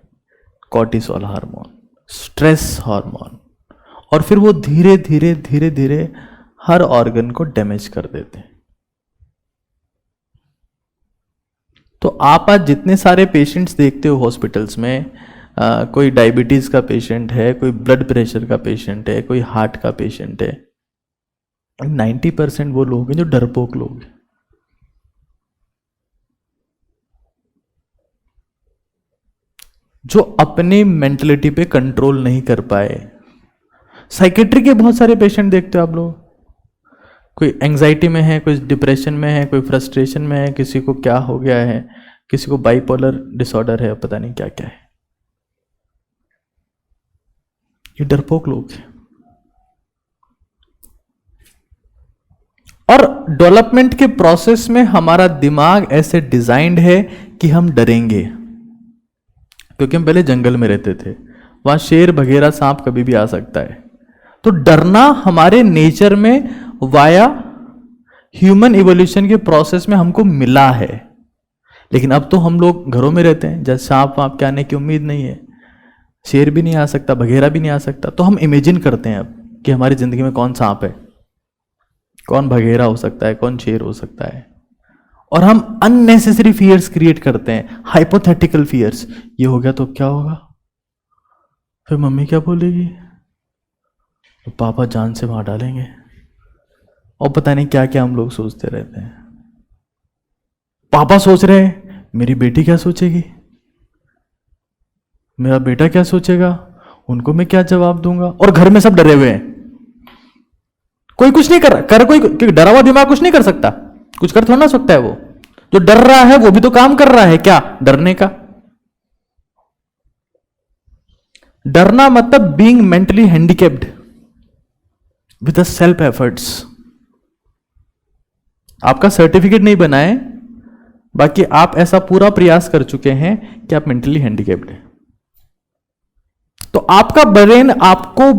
कॉर्टिसोल हार्मोन, स्ट्रेस हार्मोन, और फिर वो धीरे धीरे धीरे धीरे हर ऑर्गन को डैमेज कर देते हैं। तो आप आज जितने सारे पेशेंट्स देखते हो हॉस्पिटल्स में, कोई डायबिटीज का पेशेंट है, कोई ब्लड प्रेशर का पेशेंट है, कोई हार्ट का पेशेंट है, 90% वो लोग हैं जो डरपोक लोग हैं। जो अपनी मेंटलिटी पे कंट्रोल नहीं कर पाए। साइकेट्री के बहुत सारे पेशेंट देखते हो आप लोग, कोई एंजाइटी में है, कोई डिप्रेशन में है, कोई फ्रस्ट्रेशन में है, किसी को क्या हो गया है, किसी को बाइपोलर डिसऑर्डर है, पता नहीं क्या क्या है। ये डरपोक लोग हैं। और डेवलपमेंट के प्रोसेस में हमारा दिमाग ऐसे डिजाइंड है कि हम डरेंगे, क्योंकि हम पहले जंगल में रहते थे, वहां शेर बघेरा सांप कभी भी आ सकता है। तो डरना हमारे नेचर में वाया ह्यूमन इवोल्यूशन के प्रोसेस में हमको मिला है। लेकिन अब तो हम लोग घरों में रहते हैं, जब सांप वाप के आने की उम्मीद नहीं है, शेर भी नहीं आ सकता, बघेरा भी नहीं आ सकता, तो हम इमेजिन करते हैं अब कि हमारी जिंदगी में कौन सांप है, कौन बघेरा हो सकता है, कौन शेर हो सकता है। और हम अननेसेसरी फियर्स क्रिएट करते हैं, हाइपोथेटिकल फियर्स। ये हो गया तो क्या होगा, फिर मम्मी क्या बोलेगी, तो पापा जान से मार डालेंगे, और पता नहीं क्या क्या हम लोग सोचते रहते हैं। पापा सोच रहे हैं मेरी बेटी क्या सोचेगी, मेरा बेटा क्या सोचेगा, उनको मैं क्या जवाब दूंगा। और घर में सब डरे हुए हैं, कोई कुछ नहीं कर रहा, कोई डरा हुआ दिमाग कुछ नहीं कर सकता, कुछ कर थोड़ा ना सकता है। वो जो डर रहा है वो भी तो काम कर रहा है, क्या डरने का। डरना मतलब being mentally handicapped with self efforts. आपका सर्टिफिकेट नहीं बना है, बाकी आप ऐसा पूरा प्रयास कर चुके हैं कि आप मेंटली हैंडिकैप्ड हैं। तो आपका ब्रेन आपको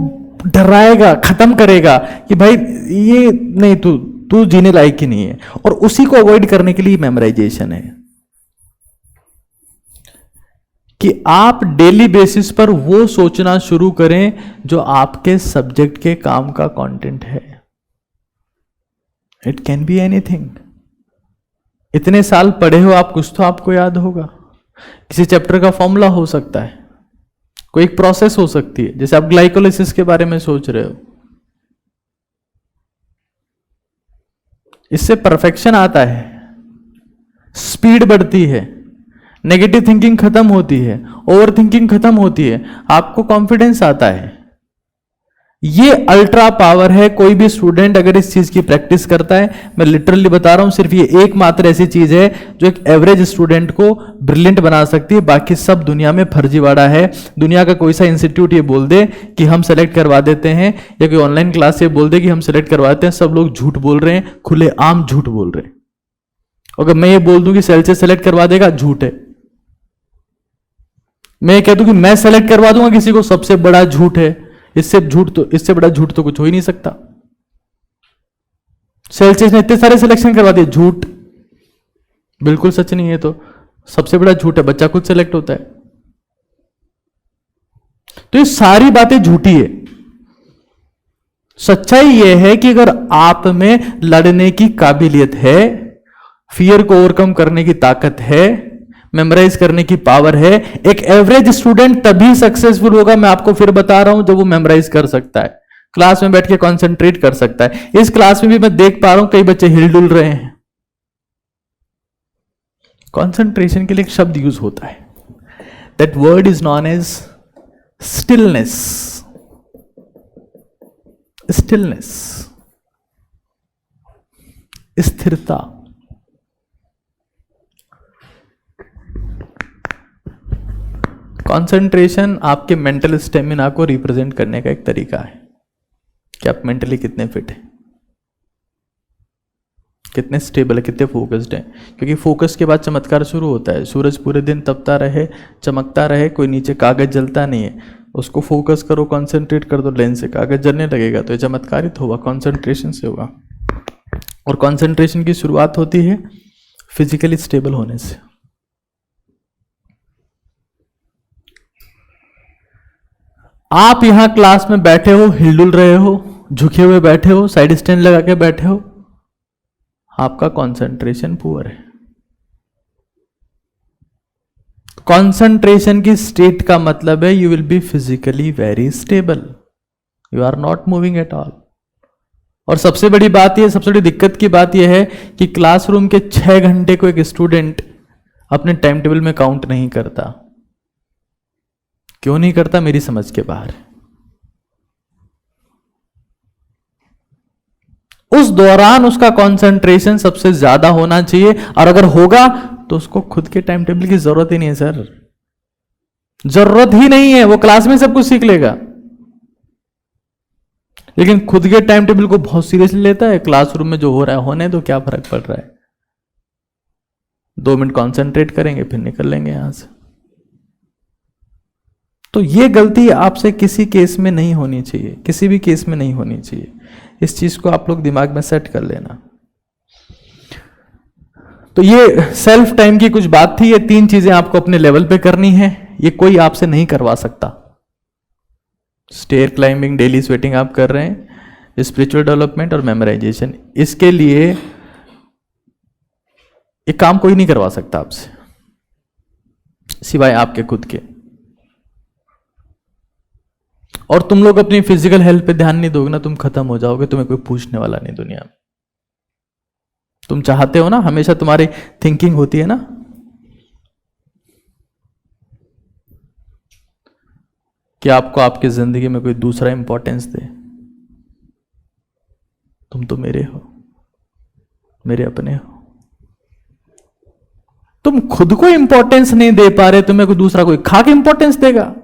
डराएगा, खत्म करेगा कि भाई ये नहीं, तू जीने लायक ही नहीं है। और उसी को अवॉइड करने के लिए मेमोराइजेशन है कि आप डेली बेसिस पर वो सोचना शुरू करें जो आपके सब्जेक्ट के काम का कंटेंट है। It can be anything. इतने साल पढ़े हो आप, कुछ तो आपको याद होगा। किसी चैप्टर का फॉर्मूला हो सकता है, कोई एक प्रोसेस हो सकती है, जैसे आप ग्लाइकोलाइसिस के बारे में सोच रहे हो, इससे परफेक्शन आता है, स्पीड बढ़ती है, नेगेटिव थिंकिंग खत्म होती है, ओवर थिंकिंग खत्म होती है, आपको कॉन्फिडेंस आता है। ये अल्ट्रा पावर है। कोई भी स्टूडेंट अगर इस चीज की प्रैक्टिस करता है, मैं लिटरली बता रहा हूं, सिर्फ ये एकमात्र ऐसी चीज है जो एक एवरेज स्टूडेंट को ब्रिलियंट बना सकती है। बाकी सब दुनिया में फर्जीवाड़ा है। दुनिया का कोई सा इंस्टीट्यूट ये बोल दे कि हम सेलेक्ट करवा देते हैं, या कोई ऑनलाइन क्लास ये बोल दे कि हम सेलेक्ट करवाते हैं, सब लोग झूठ बोल रहे हैं, खुलेआम झूठ बोल रहे हैं। अगर मैं ये बोल दूं कि सेल से सेलेक्ट करवा देगा, झूठ है। मैं कह दूं कि मैं सेलेक्ट करवा दूंगा किसी को, सबसे बड़ा झूठ है। इससे बड़ा झूठ तो कुछ हो ही नहीं सकता। सेल्सियस ने इतने सारे सिलेक्शन करवा दिए, झूठ, बिल्कुल सच नहीं है। तो सबसे बड़ा झूठ है, बच्चा खुद सेलेक्ट होता है। तो ये सारी बातें झूठी है। सच्चाई यह है कि अगर आप में लड़ने की काबिलियत है, फियर को ओवरकम करने की ताकत है, मेमोराइज करने की पावर है, एक एवरेज स्टूडेंट तभी सक्सेसफुल होगा, मैं आपको फिर बता रहा हूं, जब वो मेमोराइज कर सकता है, क्लास में बैठ के कंसंट्रेट कर सकता है। इस क्लास में भी मैं देख पा रहा हूं कई बच्चे हिलडुल रहे हैं। कंसंट्रेशन के लिए एक शब्द यूज होता है, that word is known as stillness. Stillness, स्थिरता। कंसंट्रेशन आपके मेंटल स्टेमिना को रिप्रेजेंट करने का एक तरीका है कि आप मेंटली कितने फिट हैं, कितने स्टेबल है, कितने फोकस्ड हैं। क्योंकि फोकस के बाद चमत्कार शुरू होता है। सूरज पूरे दिन तपता रहे, चमकता रहे, कोई नीचे कागज जलता नहीं है, उसको फोकस करो, कंसंट्रेट कर दो, लेंस से कागज जलने लगेगा, तो ये चमत्कारित होगा, कंसंट्रेशन से होगा। और कंसंट्रेशन की शुरुआत होती है फिजिकली स्टेबल होने से। आप यहां क्लास में बैठे हो, हिलडुल रहे हो, झुके हुए बैठे हो, साइड स्टैंड लगा के बैठे हो, आपका कंसंट्रेशन पुअर है। कंसंट्रेशन की स्टेट का मतलब है you will be physically very stable, you are not moving at all. और सबसे बड़ी बात यह, सबसे बड़ी दिक्कत की बात यह है कि क्लासरूम के 6 घंटे को एक स्टूडेंट अपने टाइम टेबल में काउंट नहीं करता। क्यों नहीं करता, मेरी समझ के बाहर। उस दौरान उसका कंसंट्रेशन सबसे ज्यादा होना चाहिए, और अगर होगा तो उसको खुद के टाइम टेबल की जरूरत ही नहीं है सर, जरूरत ही नहीं है, वो क्लास में सब कुछ सीख लेगा। लेकिन खुद के टाइम टेबल को बहुत सीरियसली लेता है। क्लासरूम में जो हो रहा है होने दो, क्या फर्क पड़ रहा है, 2 मिनट कंसंट्रेट करेंगे फिर निकल लेंगे यहां से। तो ये गलती आपसे किसी केस में नहीं होनी चाहिए, किसी भी केस में नहीं होनी चाहिए। इस चीज को आप लोग दिमाग में सेट कर लेना। तो ये सेल्फ टाइम की कुछ बात थी। ये 3 चीजें आपको अपने लेवल पे करनी है, ये कोई आपसे नहीं करवा सकता। स्टेयर क्लाइंबिंग, डेली स्वेटिंग आप कर रहे हैं, स्पिरिचुअल डेवलपमेंट और मेमोराइजेशन, इसके लिए ये काम कोई नहीं करवा सकता आपसे सिवाय आपके खुद के। और तुम लोग अपनी फिजिकल हेल्थ पे ध्यान नहीं दोगे ना, तुम खत्म हो जाओगे, तुम्हें कोई पूछने वाला नहीं दुनिया में। तुम चाहते हो ना, हमेशा तुम्हारी थिंकिंग होती है ना कि आपको आपकी जिंदगी में कोई दूसरा इंपॉर्टेंस दे। तुम तो मेरे हो, मेरे अपने हो। तुम खुद को इंपॉर्टेंस नहीं दे पा रहे, तुम्हें कोई दूसरा कोई खा के इंपॉर्टेंस देगा।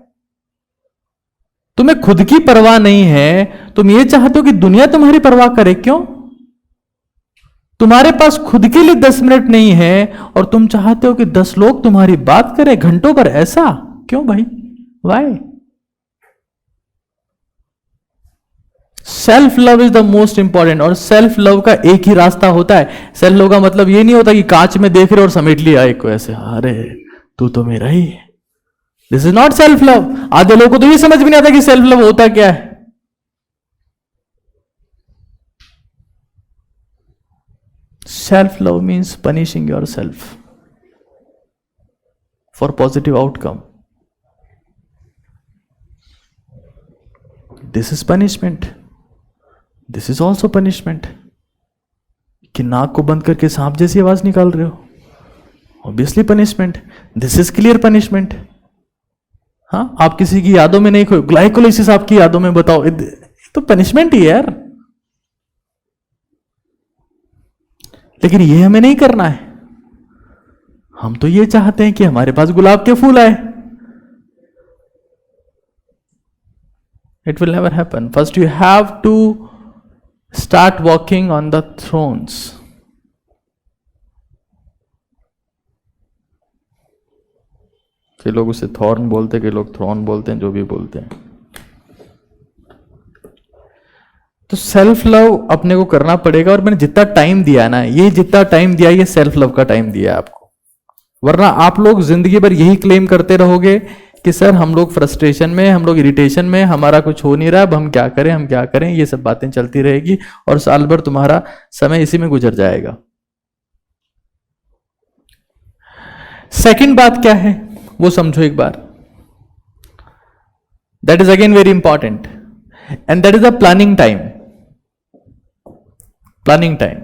तुम्हें खुद की परवाह नहीं है, तुम ये चाहते हो कि दुनिया तुम्हारी परवाह करे। क्यों? तुम्हारे पास खुद के लिए 10 मिनट नहीं है और तुम चाहते हो कि 10 लोग तुम्हारी बात करें घंटों पर। ऐसा क्यों भाई? Why? Self love is the most important. और सेल्फ लव का एक ही रास्ता होता है। सेल्फ लव का मतलब ये नहीं होता कि कांच में देख रहे और समेट लिया एक को ऐसे, अरे तू तो मेरा ही है। This is not self love. आधे लोगों को तो ये समझ भी नहीं आता कि सेल्फ लव होता क्या है। Self love means punishing your self for positive outcome. This is punishment, this is also punishment. कि नाक को बंद करके सांप जैसी आवाज निकाल रहे हो, obviously punishment. This is clear punishment. हाँ, आप किसी की यादों में नहीं खोए, ग्लाइकोलाइसिस आपकी यादों में, बताओ, तो पनिशमेंट ही है यार। लेकिन ये हमें नहीं करना है। हम तो ये चाहते हैं कि हमारे पास गुलाब के फूल आए। It will never happen. First you have to start walking on the thrones. कई लोग उसे थॉर्न बोलते हैं, कई लोग थ्रोन बोलते हैं, जो भी बोलते हैं। तो सेल्फ लव अपने को करना पड़ेगा। और मैंने जितना टाइम दिया ना, ये जितना टाइम दिया, ये सेल्फ लव का टाइम दिया आपको। वरना आप लोग जिंदगी भर यही क्लेम करते रहोगे कि सर हम लोग फ्रस्ट्रेशन में, हम लोग इरिटेशन में, हमारा कुछ हो नहीं रहा, अब हम क्या करें, हम क्या करें, ये सब बातें चलती रहेगी और साल भर तुम्हारा समय इसी में गुजर जाएगा। सेकंड बात क्या है वो समझो एक बार। That is again very important and that is a planning time. Planning time.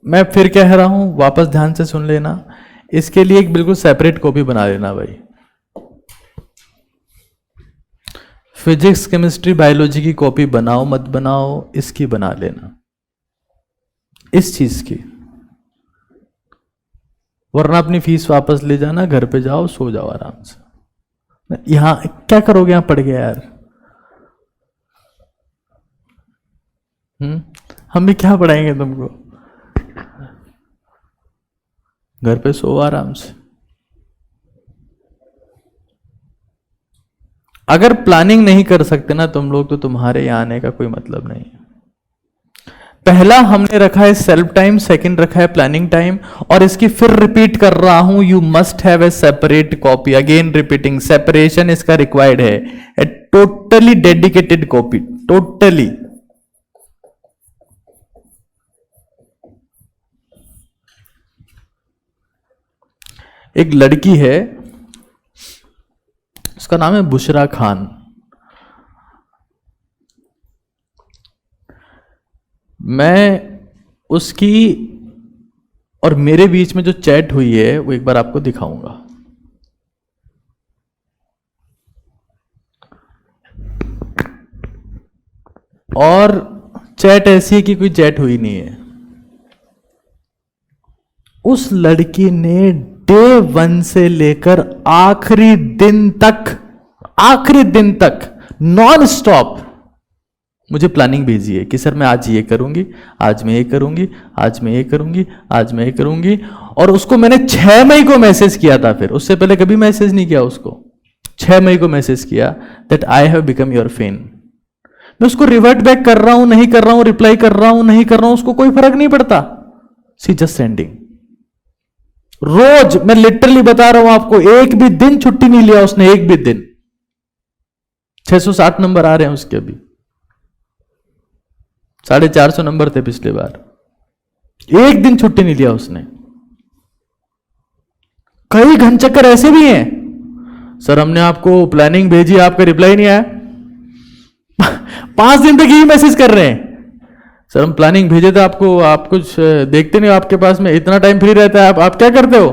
मैं फिर कह रहा हूं, वापस ध्यान से सुन लेना, इसके लिए एक बिल्कुल सेपरेट कॉपी बना लेना भाई। फिजिक्स, केमिस्ट्री, बायोलॉजी की कॉपी बनाओ मत बनाओ, इसकी बना लेना, इस चीज की। वरना अपनी फीस वापस ले जाना, घर पे जाओ, सो जाओ आराम से। यहां क्या करोगे, यहां पढ़ गया यार। हम भी क्या पढ़ाएंगे तुमको, घर पे सो आराम से। अगर प्लानिंग नहीं कर सकते ना तुम लोग, तो तुम्हारे यहां आने का कोई मतलब नहीं है। पहला हमने रखा है सेल्फ टाइम, सेकंड रखा है प्लानिंग टाइम, और इसकी फिर रिपीट कर रहा हूं, you must have a separate copy. Again repeating, separation इसका रिक्वायर्ड है, a totally dedicated copy, totally. एक लड़की है, उसका नाम है बुशरा खान। मैं उसकी और मेरे बीच में जो चैट हुई है वो एक बार आपको दिखाऊंगा। और चैट ऐसी है कि कोई चैट हुई नहीं है। उस लड़की ने डे 1 से लेकर आखिरी दिन तक नॉन स्टॉप मुझे प्लानिंग भेजी है कि सर मैं आज ये करूंगी, आज मैं ये करूंगी, आज मैं ये करूंगी, आज मैं ये करूंगी। और उसको मैंने 6 मई को मैसेज किया था, फिर उससे पहले कभी मैसेज नहीं किया उसको। 6 मई को मैसेज किया that I have become your fan. मैं उसको रिवर्ट बैक कर रहा हूं, नहीं कर रहा हूं, रिप्लाई कर रहा हूं, नहीं कर रहा हूं, उसको कोई फर्क नहीं पड़ता। सी जस्ट सेंडिंग। रोज मैं लिटरली बता रहा हूं आपको, एक भी दिन छुट्टी नहीं लिया उसने, एक भी दिन। 660 नंबर आ रहे हैं उसके अभी, 450 नंबर थे पिछले बार। एक दिन छुट्टी नहीं लिया उसने। कई घनचक्कर ऐसे भी हैं, सर हमने आपको प्लानिंग भेजी, आपका रिप्लाई नहीं आया। 5 दिन तक यही मैसेज कर रहे हैं, सर हम प्लानिंग भेजे थे आपको, आप कुछ देखते नहीं, आपके पास में इतना टाइम फ्री रहता है, आप क्या करते हो,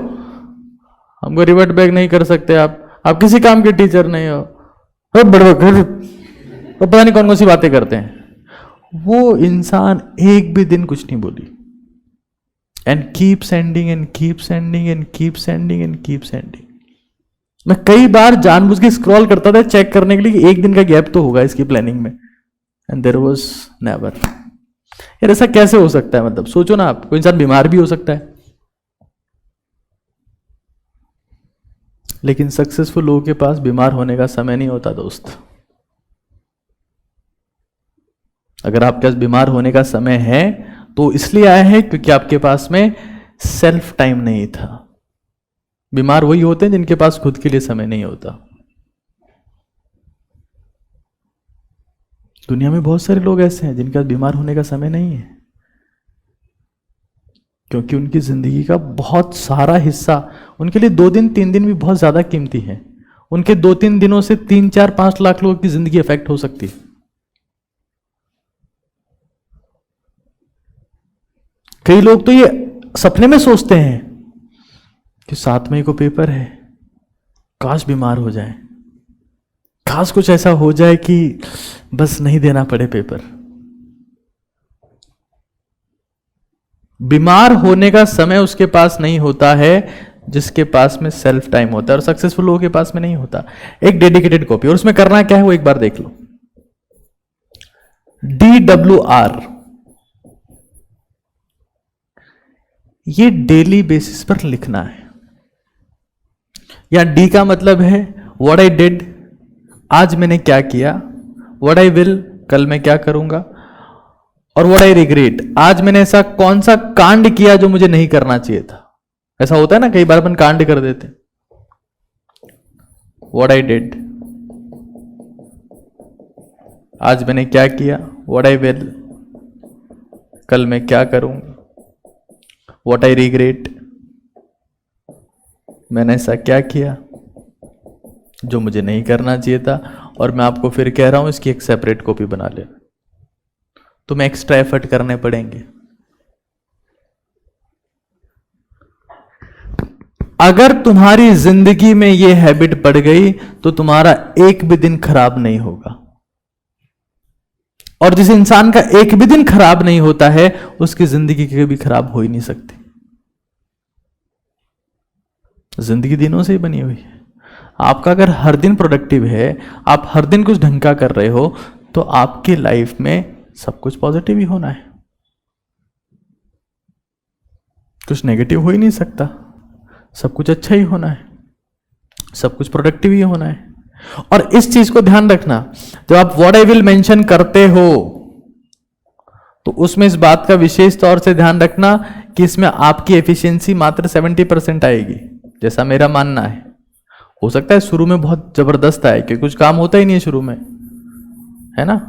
हमको रिवर्ट बैक नहीं कर सकते, आप किसी काम के टीचर नहीं हो, तो पता नहीं कौन कौन सी बातें करते हैं। वो इंसान एक भी दिन कुछ नहीं बोली, and keep sending end keep sending end keep sending end keep sending. मैं कई बार जानबूझ के स्क्रॉल करता था चेक करने के लिए कि एक दिन का गैप तो होगा इसकी प्लानिंग में, एंड देयर वाज नेवर। यार ऐसा कैसे हो सकता है, मतलब सोचो ना आप, कोई इंसान बीमार भी हो सकता है। लेकिन सक्सेसफुल लोगों के पास बीमार होने का समय नहीं होता दोस्त। अगर आपके पास बीमार होने का समय है तो इसलिए आया है क्योंकि आपके पास में सेल्फ टाइम नहीं था। बीमार वही होते हैं जिनके पास खुद के लिए समय नहीं होता। दुनिया में बहुत सारे लोग ऐसे हैं जिनके पास बीमार होने का समय नहीं है, क्योंकि उनकी जिंदगी का बहुत सारा हिस्सा, उनके लिए 2 दिन 3 दिन भी बहुत ज्यादा कीमती है। उनके 2-3 दिनों से 3-4-5 लाख लोगों की जिंदगी अफेक्ट हो सकती है। कई लोग तो ये सपने में सोचते हैं कि 7 मई को पेपर है, काश बीमार हो जाए, काश कुछ ऐसा हो जाए कि बस नहीं देना पड़े पेपर। बीमार होने का समय उसके पास नहीं होता है जिसके पास में सेल्फ टाइम होता है, और सक्सेसफुल लोगों के पास में नहीं होता। एक डेडिकेटेड कॉपी, और उसमें करना क्या है वो एक बार देख लो। DWR, ये डेली बेसिस पर लिखना है। या D का मतलब है व्हाट आई डिड, आज मैंने क्या किया। व्हाट आई विल, कल मैं क्या करूंगा। और व्हाट आई रिग्रेट, आज मैंने ऐसा कौन सा कांड किया जो मुझे नहीं करना चाहिए था। ऐसा होता है ना, कई बार अपन कांड कर देते। व्हाट आई डिड, आज मैंने क्या किया। व्हाट आई विल, कल मैं क्या करूंगा। व्हाट आई रिग्रेट, मैंने ऐसा क्या किया जो मुझे नहीं करना चाहिए था। और मैं आपको फिर कह रहा हूं, इसकी एक सेपरेट कॉपी बना ले। तुम्हें एक्स्ट्रा एफर्ट करने पड़ेंगे। अगर तुम्हारी जिंदगी में यह हैबिट पड़ गई तो तुम्हारा एक भी दिन खराब नहीं होगा। और जिस इंसान का एक भी दिन खराब नहीं होता है, उसकी जिंदगी कभी खराब हो ही नहीं सकती। जिंदगी दिनों से ही बनी हुई है। आपका अगर हर दिन प्रोडक्टिव है, आप हर दिन कुछ ढंग का कर रहे हो, तो आपकी लाइफ में सब कुछ पॉजिटिव ही होना है, कुछ नेगेटिव हो ही नहीं सकता। सब कुछ अच्छा ही होना है, सब कुछ प्रोडक्टिव ही होना है। और इस चीज को ध्यान रखना, जब आप व्हाट आई विल मेंशन करते हो तो उसमें इस बात का विशेष तौर से ध्यान रखना कि इसमें आपकी एफिशिएंसी मात्र 70% आएगी, जैसा मेरा मानना है। हो सकता है शुरू में बहुत जबरदस्त आए, क्योंकि कुछ काम होता ही नहीं है शुरू में, है ना।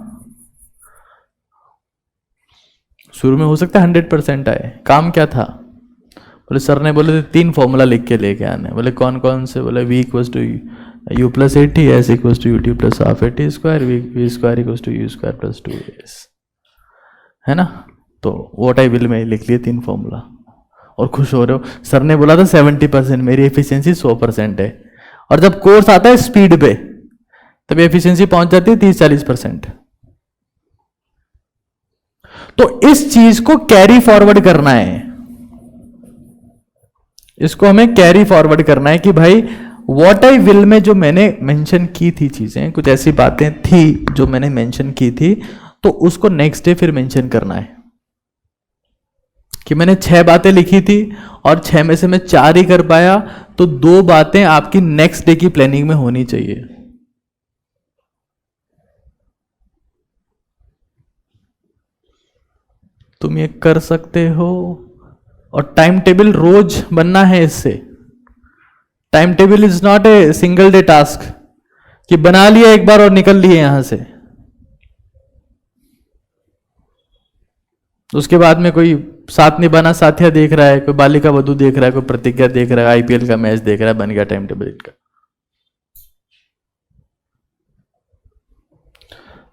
शुरू में हो सकता है 100% आए। काम क्या था, बोले सर ने बोले 3 फॉर्मूला लिख के लेके आने। बोले कौन कौन से, बोले v equals to u plus 80, s equals to ut plus half 80 square, v square equals to u square plus 2s, है ना। तो व्हाट आई विल में लिख लिए 3 फॉर्मूला और खुश हो रहे हो। सर ने बोला था 70%, मेरी एफिशिएंसी 100% है। और जब कोर्स आता है स्पीड पे, तब एफिशिएंसी पहुंच जाती है 30-40%। तो इस चीज को कैरी फॉरवर्ड करना है, इसको हमें कैरी फॉरवर्ड करना है कि भाई व्हाट आई विल में जो मैंने मेंशन की थी चीजें, कुछ ऐसी बातें थी जो मैंने मेंशन की थी, तो उसको नेक्स्ट डे फिर मेंशन करना है कि मैंने 6 बातें लिखी थी और 6 में से मैं 4 ही कर पाया, तो 2 बातें आपकी नेक्स्ट डे की प्लानिंग में होनी चाहिए। तुम ये कर सकते हो। और टाइम टेबल रोज बनना है। इससे time table is not a single day task कि बना लिया एक बार और निकल लिए यहां से, उसके बाद में कोई साथ निभाना साथिया देख रहा है, कोई बालिका वधू देख रहा है, कोई प्रतिज्ञा देख रहा है, आईपीएल का मैच देख रहा है, बन गया टाइम टेबल इनका।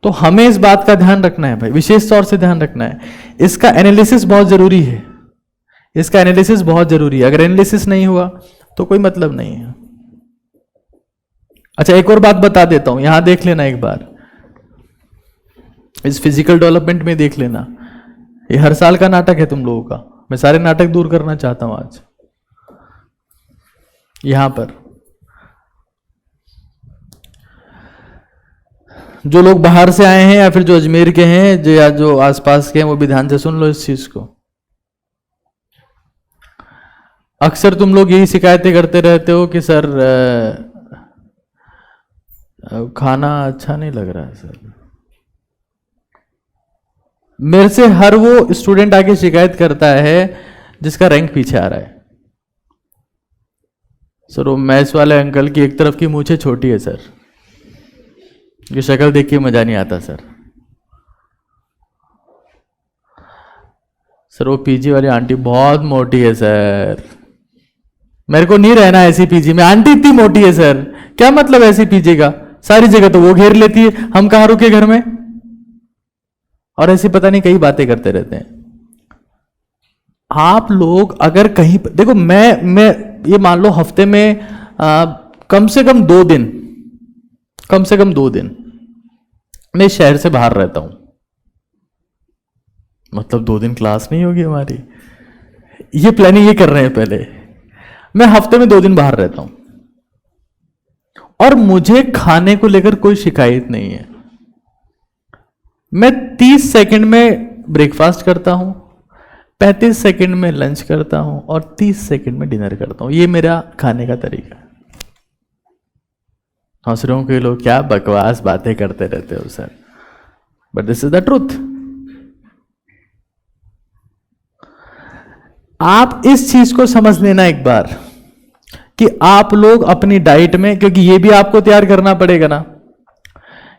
तो हमें इस बात का ध्यान रखना है भाई, विशेष तौर से ध्यान रखना है। इसका एनालिसिस बहुत जरूरी है, इसका एनालिसिस बहुत जरूरी है। अगर एनालिसिस नहीं हुआ तो कोई मतलब नहीं है। अच्छा, एक और बात बता देता हूं, यहां देख लेना एक बार, इस फिजिकल डेवलपमेंट में देख लेना। ये हर साल का नाटक है तुम लोगों का, मैं सारे नाटक दूर करना चाहता हूं आज यहां पर। जो लोग बाहर से आए हैं या फिर जो अजमेर के हैं, जो या जो आसपास के हैं, वो भी ध्यान से सुन लो इस चीज को। अक्सर तुम लोग यही शिकायतें करते रहते हो कि सर खाना अच्छा नहीं लग रहा है सर। मेरे से हर वो स्टूडेंट आके शिकायत करता है जिसका रैंक पीछे आ रहा है। सर वो मैथ्स वाले अंकल की एक तरफ की मूछें छोटी है सर, ये शक्ल देख के मजा नहीं आता सर। सर वो पीजी वाली आंटी बहुत मोटी है सर, मेरे को नहीं रहना ऐसी पीजी में, आंटी इतनी मोटी है सर। क्या मतलब ऐसी पीजी का, सारी जगह तो वो घेर लेती है, हम कहां रुके घर में। और ऐसी पता नहीं कई बातें करते रहते हैं। आप लोग अगर कहीं देखो, मैं ये मान लो हफ्ते में कम से कम 2 दिन, कम से कम 2 दिन मैं शहर से बाहर रहता हूं। मतलब 2 दिन क्लास नहीं होगी हमारी, ये प्लानिंग ये कर रहे हैं पहले। मैं हफ्ते में 2 दिन बाहर रहता हूं और मुझे खाने को लेकर कोई शिकायत नहीं है। मैं 30 सेकंड में ब्रेकफास्ट करता हूं, 35 सेकंड में लंच करता हूं और 30 सेकंड में डिनर करता हूं। ये मेरा खाने का तरीका है। हंस रहे हो कि लोग क्या बकवास बातें करते रहते हो sir, but this is the truth. आप इस चीज को समझ लेना एक बार कि आप लोग अपनी डाइट में, क्योंकि ये भी आपको तैयार करना पड़ेगा ना,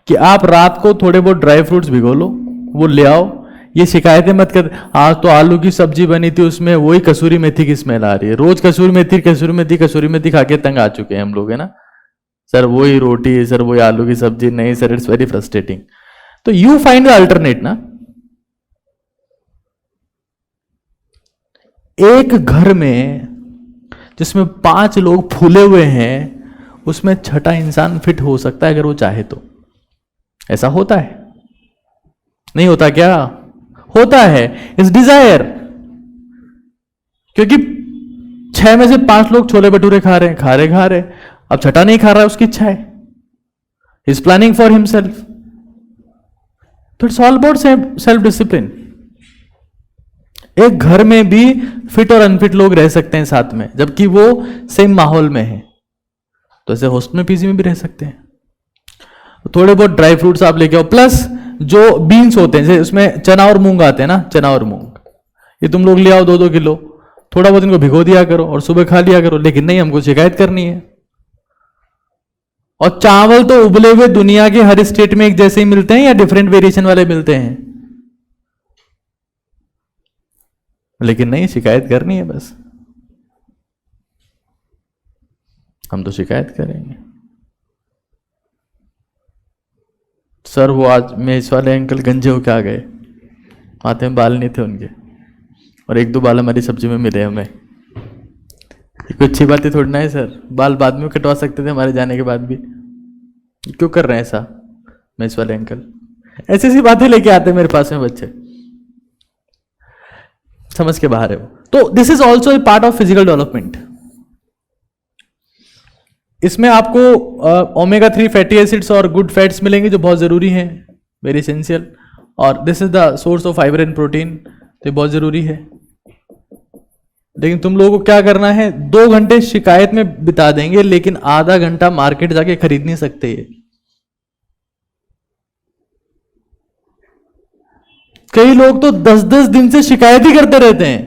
कि आप रात को थोड़े बहुत ड्राई फ्रूट्स भिगो लो, वो ले आओ। ये शिकायतें मत कर, आज तो आलू की सब्जी बनी थी उसमें वही कसूरी मेथी की स्मेल आ रही है। रोज कसूरी मेथी खा के तंग आ चुके हैं हम लोग, है ना सर, वही रोटी, सर वही आलू की सब्जी, नहीं सर, इट्स वेरी फ्रस्ट्रेटिंग। तो यू फाइंड द अल्टरनेट ना। एक घर में जिसमें 5 लोग फूले हुए हैं, उसमें छठा इंसान फिट हो सकता है अगर वो चाहे तो। ऐसा होता है? नहीं होता क्या? होता है। इस डिजायर, क्योंकि 6 में से 5 लोग छोले भटूरे खा रहे, अब छठा नहीं खा रहा है, उसकी इच्छा है, इज प्लानिंग फॉर हिमसेल्फ। तो it's all about self discipline. एक घर में भी फिट और अनफिट लोग रह सकते हैं साथ में, जबकि वो सेम माहौल में है। तो ऐसे हॉस्टल में, पीजी में भी रह सकते हैं। थोड़े बहुत ड्राई फ्रूट्स आप लेके आओ, प्लस जो बीन्स होते हैं, जैसे उसमें चना और मूंग आते हैं ना, चना और मूंग, ये तुम लोग ले आओ 2-2 किलो, थोड़ा बहुत इनको भिगो दिया करो और सुबह खा लिया करो। लेकिन नहीं, हमको शिकायत करनी है। और चावल तो उबले हुए दुनिया के हर स्टेट में एक जैसे ही मिलते हैं या डिफरेंट वेरिएशन वाले मिलते हैं? लेकिन नहीं, शिकायत करनी है बस। हम तो शिकायत करेंगे। सर वो आज मेज वाले अंकल गंजे होके आ गए, हाथ में बाल नहीं थे उनके, और 1-2 बाल हमारी सब्जी में मिले हमें। ये कोई अच्छी बात है थोड़ी ना है सर, बाल बाद में कटवा सकते थे हमारे जाने के बाद भी। क्यों कर रहे हैं ऐसा मेज वाले अंकल? ऐसी ऐसी बातें लेके आते हैं मेरे पास में बच्चे, समझ के बाहर है वो। तो this is also a part of physical development. इसमें आपको ओमेगा 3 फैटी एसिड्स और गुड फैट्स मिलेंगे जो बहुत जरूरी हैं, वेरी एसेंशियल। और this is the source of fibre and protein, तो बहुत जरूरी है। लेकिन तुम लोगों को क्या करना है, 2 घंटे शिकायत में बिता देंगे, लेकिन आधा घंटा मार्केट जाके खरीद नहीं सकते ये। कई लोग तो 10-10 दिन से शिकायत ही करते रहते हैं,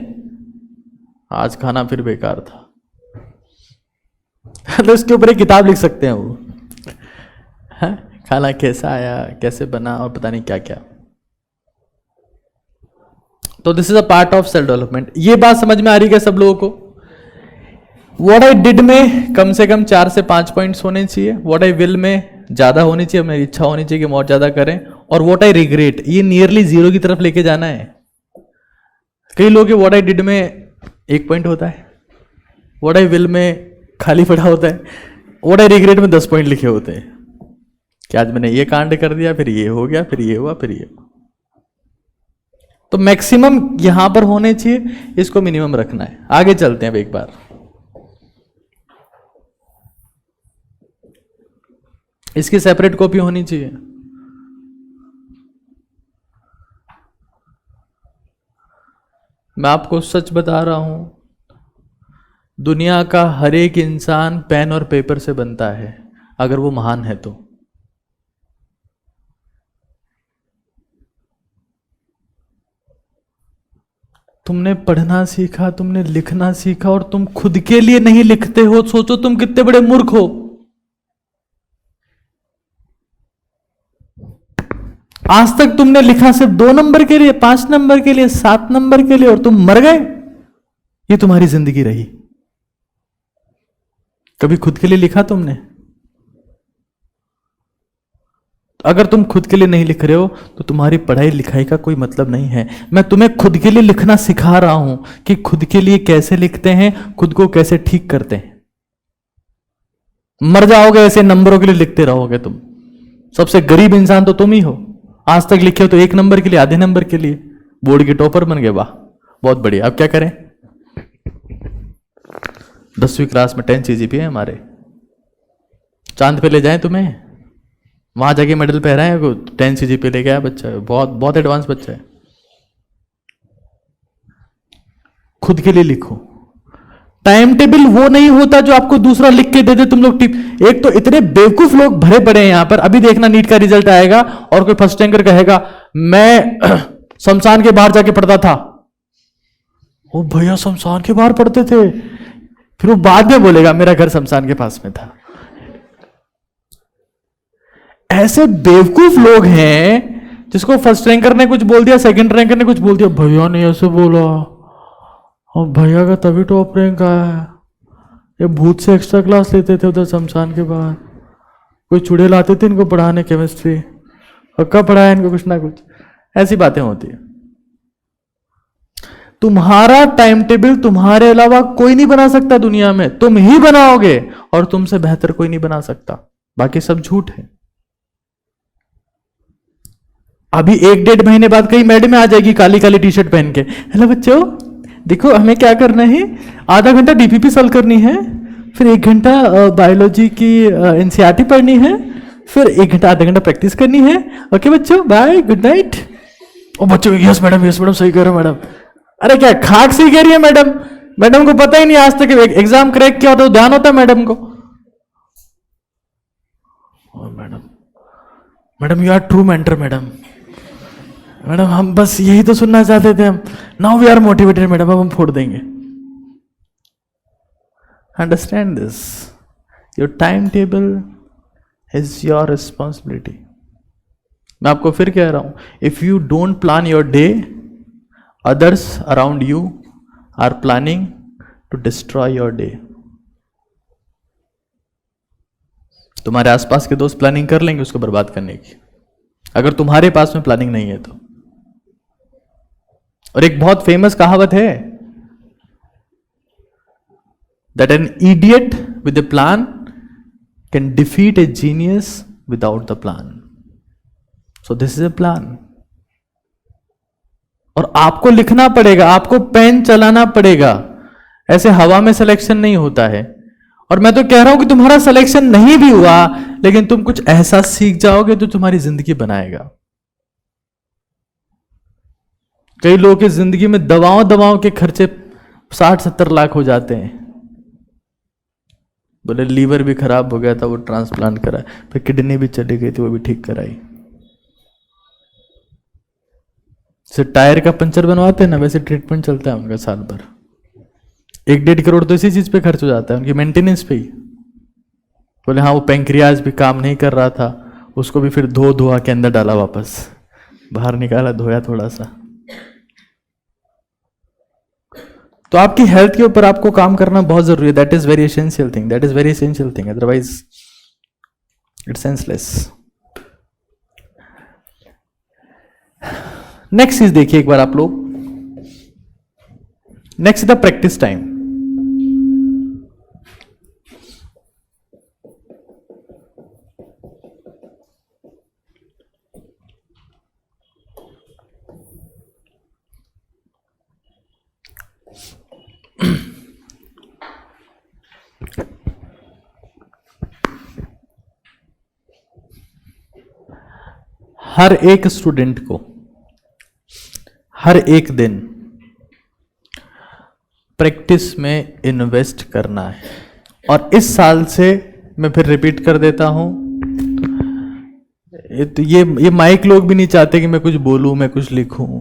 आज खाना फिर बेकार था। तो इसके ऊपर एक किताब लिख सकते हैं वो, है? खाना कैसा आया, कैसे बना, और पता नहीं क्या क्या। तो this is a part of self development. ये बात समझ में आ रही है सब लोगों को? व्हाट आई डिड में कम से कम 4 से 5 पॉइंट्स होने चाहिए, व्हाट आई विल में ज्यादा होनी चाहिए, मेरी इच्छा होनी चाहिए कि बहुत ज्यादा करें, और व्हाट आई रिग्रेट ये नियरली 0 की तरफ लेके जाना है। कई लोग व्हाट आई डिड में 1 पॉइंट होता है, व्हाट आई विल में खाली पड़ा होता है, व्हाट आई रिग्रेट में 10 पॉइंट लिखे होते हैं कि आज मैंने ये कांड कर दिया, फिर ये हो गया, फिर ये हुआ, फिर ये हुआ। तो मैक्सिमम यहां पर होने चाहिए, इसको मिनिमम रखना है। आगे चलते हैं अब एक बार। इसकी सेपरेट कॉपी होनी चाहिए। मैं आपको सच बता रहा हूं, दुनिया का हर एक इंसान पेन और पेपर से बनता है, अगर वो महान है तो। तुमने पढ़ना सीखा, तुमने लिखना सीखा, और तुम खुद के लिए नहीं लिखते हो, सोचो तुम कितने बड़े मूर्ख हो। आज तक तुमने लिखा सिर्फ 2 नंबर के लिए, 5 नंबर के लिए, 7 नंबर के लिए, और तुम मर गए। ये तुम्हारी जिंदगी रही। कभी खुद के लिए लिखा तुमने? अगर तुम खुद के लिए नहीं लिख रहे हो तो तुम्हारी पढ़ाई लिखाई का कोई मतलब नहीं है। मैं तुम्हें खुद के लिए लिखना सिखा रहा हूं कि खुद के लिए कैसे लिखते हैं, खुद को कैसे ठीक करते हैं। मर जाओगे ऐसे नंबरों के लिए लिखते रहोगे तुम। सबसे गरीब इंसान तो तुम ही हो। आज तक लिखे हो तो 1 नंबर के लिए, आधे नंबर के लिए। बोर्ड के टॉपर बन गए, वाह बहुत बढ़िया। अब क्या करें? 10वीं क्लास में 10 CGPA है हमारे। चांद पे ले जाएं तुम्हें, वहां जाके मेडल पहराएं को 10 CGPA ले गया बच्चा, बहुत बहुत एडवांस बच्चा है। खुद के लिए लिखो। टाइम टेबल वो नहीं होता जो आपको दूसरा लिख के दे दे तुम लोग टिप। एक तो इतने बेवकूफ लोग भरे पड़े हैं यहां पर। अभी देखना नीट का रिजल्ट आएगा और कोई फर्स्ट रैंकर कहेगा मैं शमशान के बाहर जाके पढ़ता था। ओ भैया शमशान के बाहर पढ़ते थे, फिर वो बाद में बोलेगा मेरा घर शमशान के पास में था। ऐसे बेवकूफ लोग हैं जिसको फर्स्ट रैंकर ने कुछ बोल दिया, सेकंड रैंकर ने कुछ बोल दिया, भैया ने ऐसे बोला और भैया का तभी टॉप रैंक आया है। ये भूत से एक्स्ट्रा क्लास लेते थे उधर शमशान के बाहर, कोई चूड़े लाते थे इनको पढ़ाने केमिस्ट्री, और कब पढ़ाया इनको कुछ ना कुछ, ऐसी बातें होती है। तुम्हारा टाइम टेबल तुम्हारे अलावा कोई नहीं बना सकता दुनिया में, तुम ही बनाओगे, और तुमसे बेहतर कोई नहीं बना सकता, बाकी सब झूठ है। अभी 1-1.5 महीने बाद कई मैडम आ जाएगी काली काली टी शर्ट पहन के, हेलो बच्चों देखो हमें क्या करना है, आधा घंटा डीपीपी सॉल्व करनी है, फिर 1 घंटा बायोलॉजी की एनसीईआरटी पढ़नी है, फिर 1 घंटा आधा घंटा प्रैक्टिस करनी है, ओके बच्चों बाय गुड नाइट। ओ बच्चों यस मैडम सही कह रहे हो मैडम। अरे क्या खाक सी कह रही है मैडम, मैडम को पता ही नहीं आज तक एग्जाम क्रैक किया होता तो ध्यान होता मैडम को। Madam you are true mentor madam, madam हम बस यही तो सुनना चाहते थे हम, now we are motivated madam, अब हम फोड़ देंगे। Understand this, your time table is your responsibility. मैं आपको फिर कह रहा हूं, if you don't plan your day, others around you are planning to destroy your day. तुम्हारे आसपास के दोस्त प्लानिंग कर लेंगे उसको बर्बाद करने की, अगर तुम्हारे पास में प्लानिंग नहीं है तो। और एक बहुत फेमस कहावत है, that an idiot with a plan can defeat a genius without the plan. So this is a plan. और आपको लिखना पड़ेगा, आपको पेन चलाना पड़ेगा, ऐसे हवा में सिलेक्शन नहीं होता है। और मैं तो कह रहा हूं कि तुम्हारा सिलेक्शन नहीं भी हुआ, लेकिन तुम कुछ ऐसा सीख जाओगे जो तुम्हारी जिंदगी बनाएगा। कई लोगों की जिंदगी में दवाओं के खर्चे 60-70 लाख हो जाते हैं। बोले लीवर भी खराब हो गया था, वो ट्रांसप्लांट करा, फिर किडनी भी चली गई थी, वो भी ठीक कराई। जैसे टायर का पंचर बनवाते हैं ना, वैसे ट्रीटमेंट चलता है उनका साल भर, 1-1.5 करोड़ तो इसी चीज पे खर्च हो जाता है, उनकी मेंटेनेंस पे ही। बोले हाँ वो पैंक्रियाज भी काम नहीं कर रहा था, उसको भी फिर धोआ के अंदर डाला, वापस बाहर निकाला, धोया थोड़ा सा। तो आपकी हेल्थ के ऊपर आपको काम करना बहुत जरूरी है। That is very essential thing, that is very essential thing, otherwise it's senseless. Next चीज देखिए एक बार आप लोग, नेक्स्ट द प्रैक्टिस टाइम। हर एक स्टूडेंट को हर एक दिन प्रैक्टिस में इन्वेस्ट करना है। और इस साल से मैं फिर रिपीट कर देता हूं, ये माइक लोग भी नहीं चाहते कि मैं कुछ बोलूं, मैं कुछ लिखूं,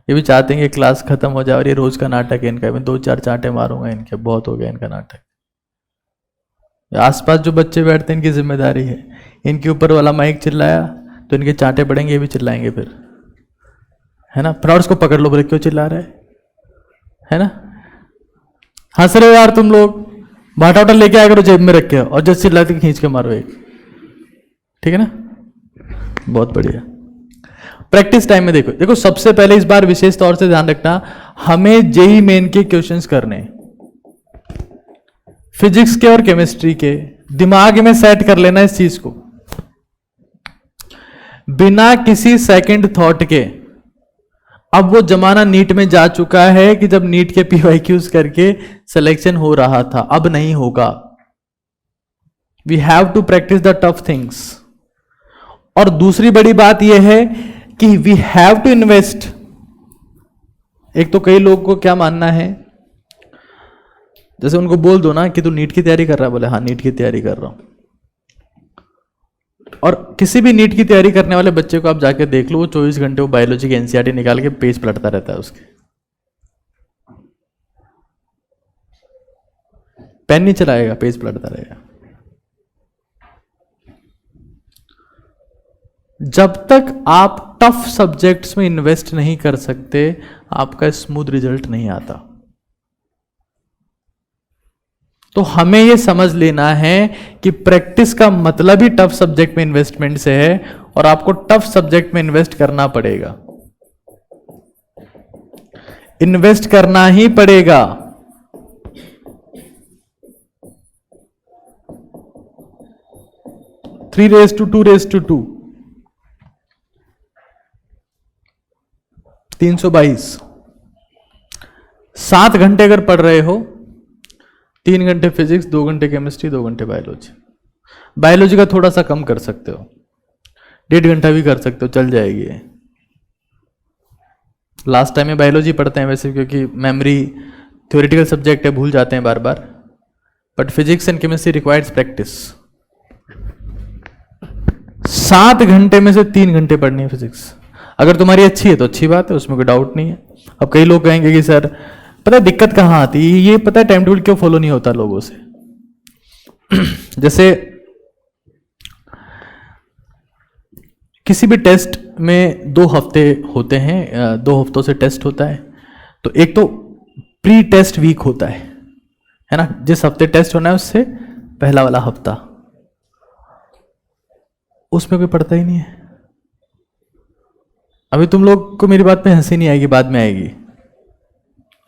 ये भी चाहते हैं कि क्लास खत्म हो जाए और ये रोज का नाटक है इनका, मैं 2-4 चांटे मारूंगा इनके, बहुत हो गया इनका नाटक। आसपास जो बच्चे बैठते हैं इनकी जिम्मेदारी है, इनके ऊपर वाला माइक चिल्लाया तो इनके चांटे पड़ेंगे, ये भी चिल्लाएंगे फिर, है ना। फिर उसको पकड़ लो, बोले क्यों चिल्ला रहे है ना, हंस रहे हो यार तुम लोग, बाटा वाटा लेके आया करो जेब में रख के, और जैसे चिल्लाते खींच के मारो एक, ठीक है ना। बहुत बढ़िया। प्रैक्टिस टाइम में देखो सबसे पहले इस बार विशेष तौर से ध्यान रखना, हमें जेई मेन के क्वेश्चंस करने, फिजिक्स के और केमिस्ट्री के, दिमाग में सेट कर लेना इस चीज को, बिना किसी सेकंड थॉट के। अब वो जमाना नीट में जा चुका है कि जब नीट के पीवाईक्यूज करके सिलेक्शन हो रहा था, अब नहीं होगा। We have to practice the tough things. और दूसरी बड़ी बात यह है कि वी हैव टू इन्वेस्ट। एक तो कई लोगों को क्या मानना है, जैसे उनको बोल दो ना कि तू नीट की तैयारी कर रहा है, बोले हाँ नीट की तैयारी कर रहा हूं। और किसी भी नीट की तैयारी करने वाले बच्चे को आप जाके देख लो, वो 24 घंटे वो बायोलॉजी की एनसीईआरटी निकाल के पेज पलटता रहता है उसके। पेन नहीं चलाएगा, पेज पलटता रहेगा। जब तक आप टफ सब्जेक्ट्स में इन्वेस्ट नहीं कर सकते, आपका स्मूथ रिजल्ट नहीं आता। तो हमें यह समझ लेना है कि प्रैक्टिस का मतलब ही टफ सब्जेक्ट में इन्वेस्टमेंट से है, और आपको टफ सब्जेक्ट में इन्वेस्ट करना पड़ेगा, इन्वेस्ट करना ही पड़ेगा। Three raise to 322। 7 घंटे अगर पढ़ रहे हो, 3 घंटे फिजिक्स, 2 घंटे केमिस्ट्री, 2 घंटे बायोलॉजी। बायोलॉजी का थोड़ा सा कम कर सकते हो, 1.5 घंटा भी कर सकते हो, चल जाएगी। लास्ट टाइम में बायोलॉजी पढ़ते हैं वैसे, क्योंकि मेमोरी थ्योरेटिकल सब्जेक्ट है, भूल जाते हैं बार बार, but physics and chemistry requires practice. 7 घंटे में से 3 घंटे पढ़नी है फिजिक्स। अगर तुम्हारी अच्छी है तो अच्छी बात है, उसमें कोई डाउट नहीं है। अब कई लोग कहेंगे कि सर पता है दिक्कत कहां आती है, ये पता है टाइम टेबल क्यों फॉलो नहीं होता लोगों से। जैसे किसी भी टेस्ट में 2 हफ्ते होते हैं, 2 हफ्तों से टेस्ट होता है। तो एक तो प्री टेस्ट वीक होता है ना, जिस हफ्ते टेस्ट होना है उससे पहला वाला हफ्ता, उसमें कोई पढ़ता ही नहीं है। अभी तुम लोग को मेरी बात पे हंसी नहीं आएगी, बाद में आएगी।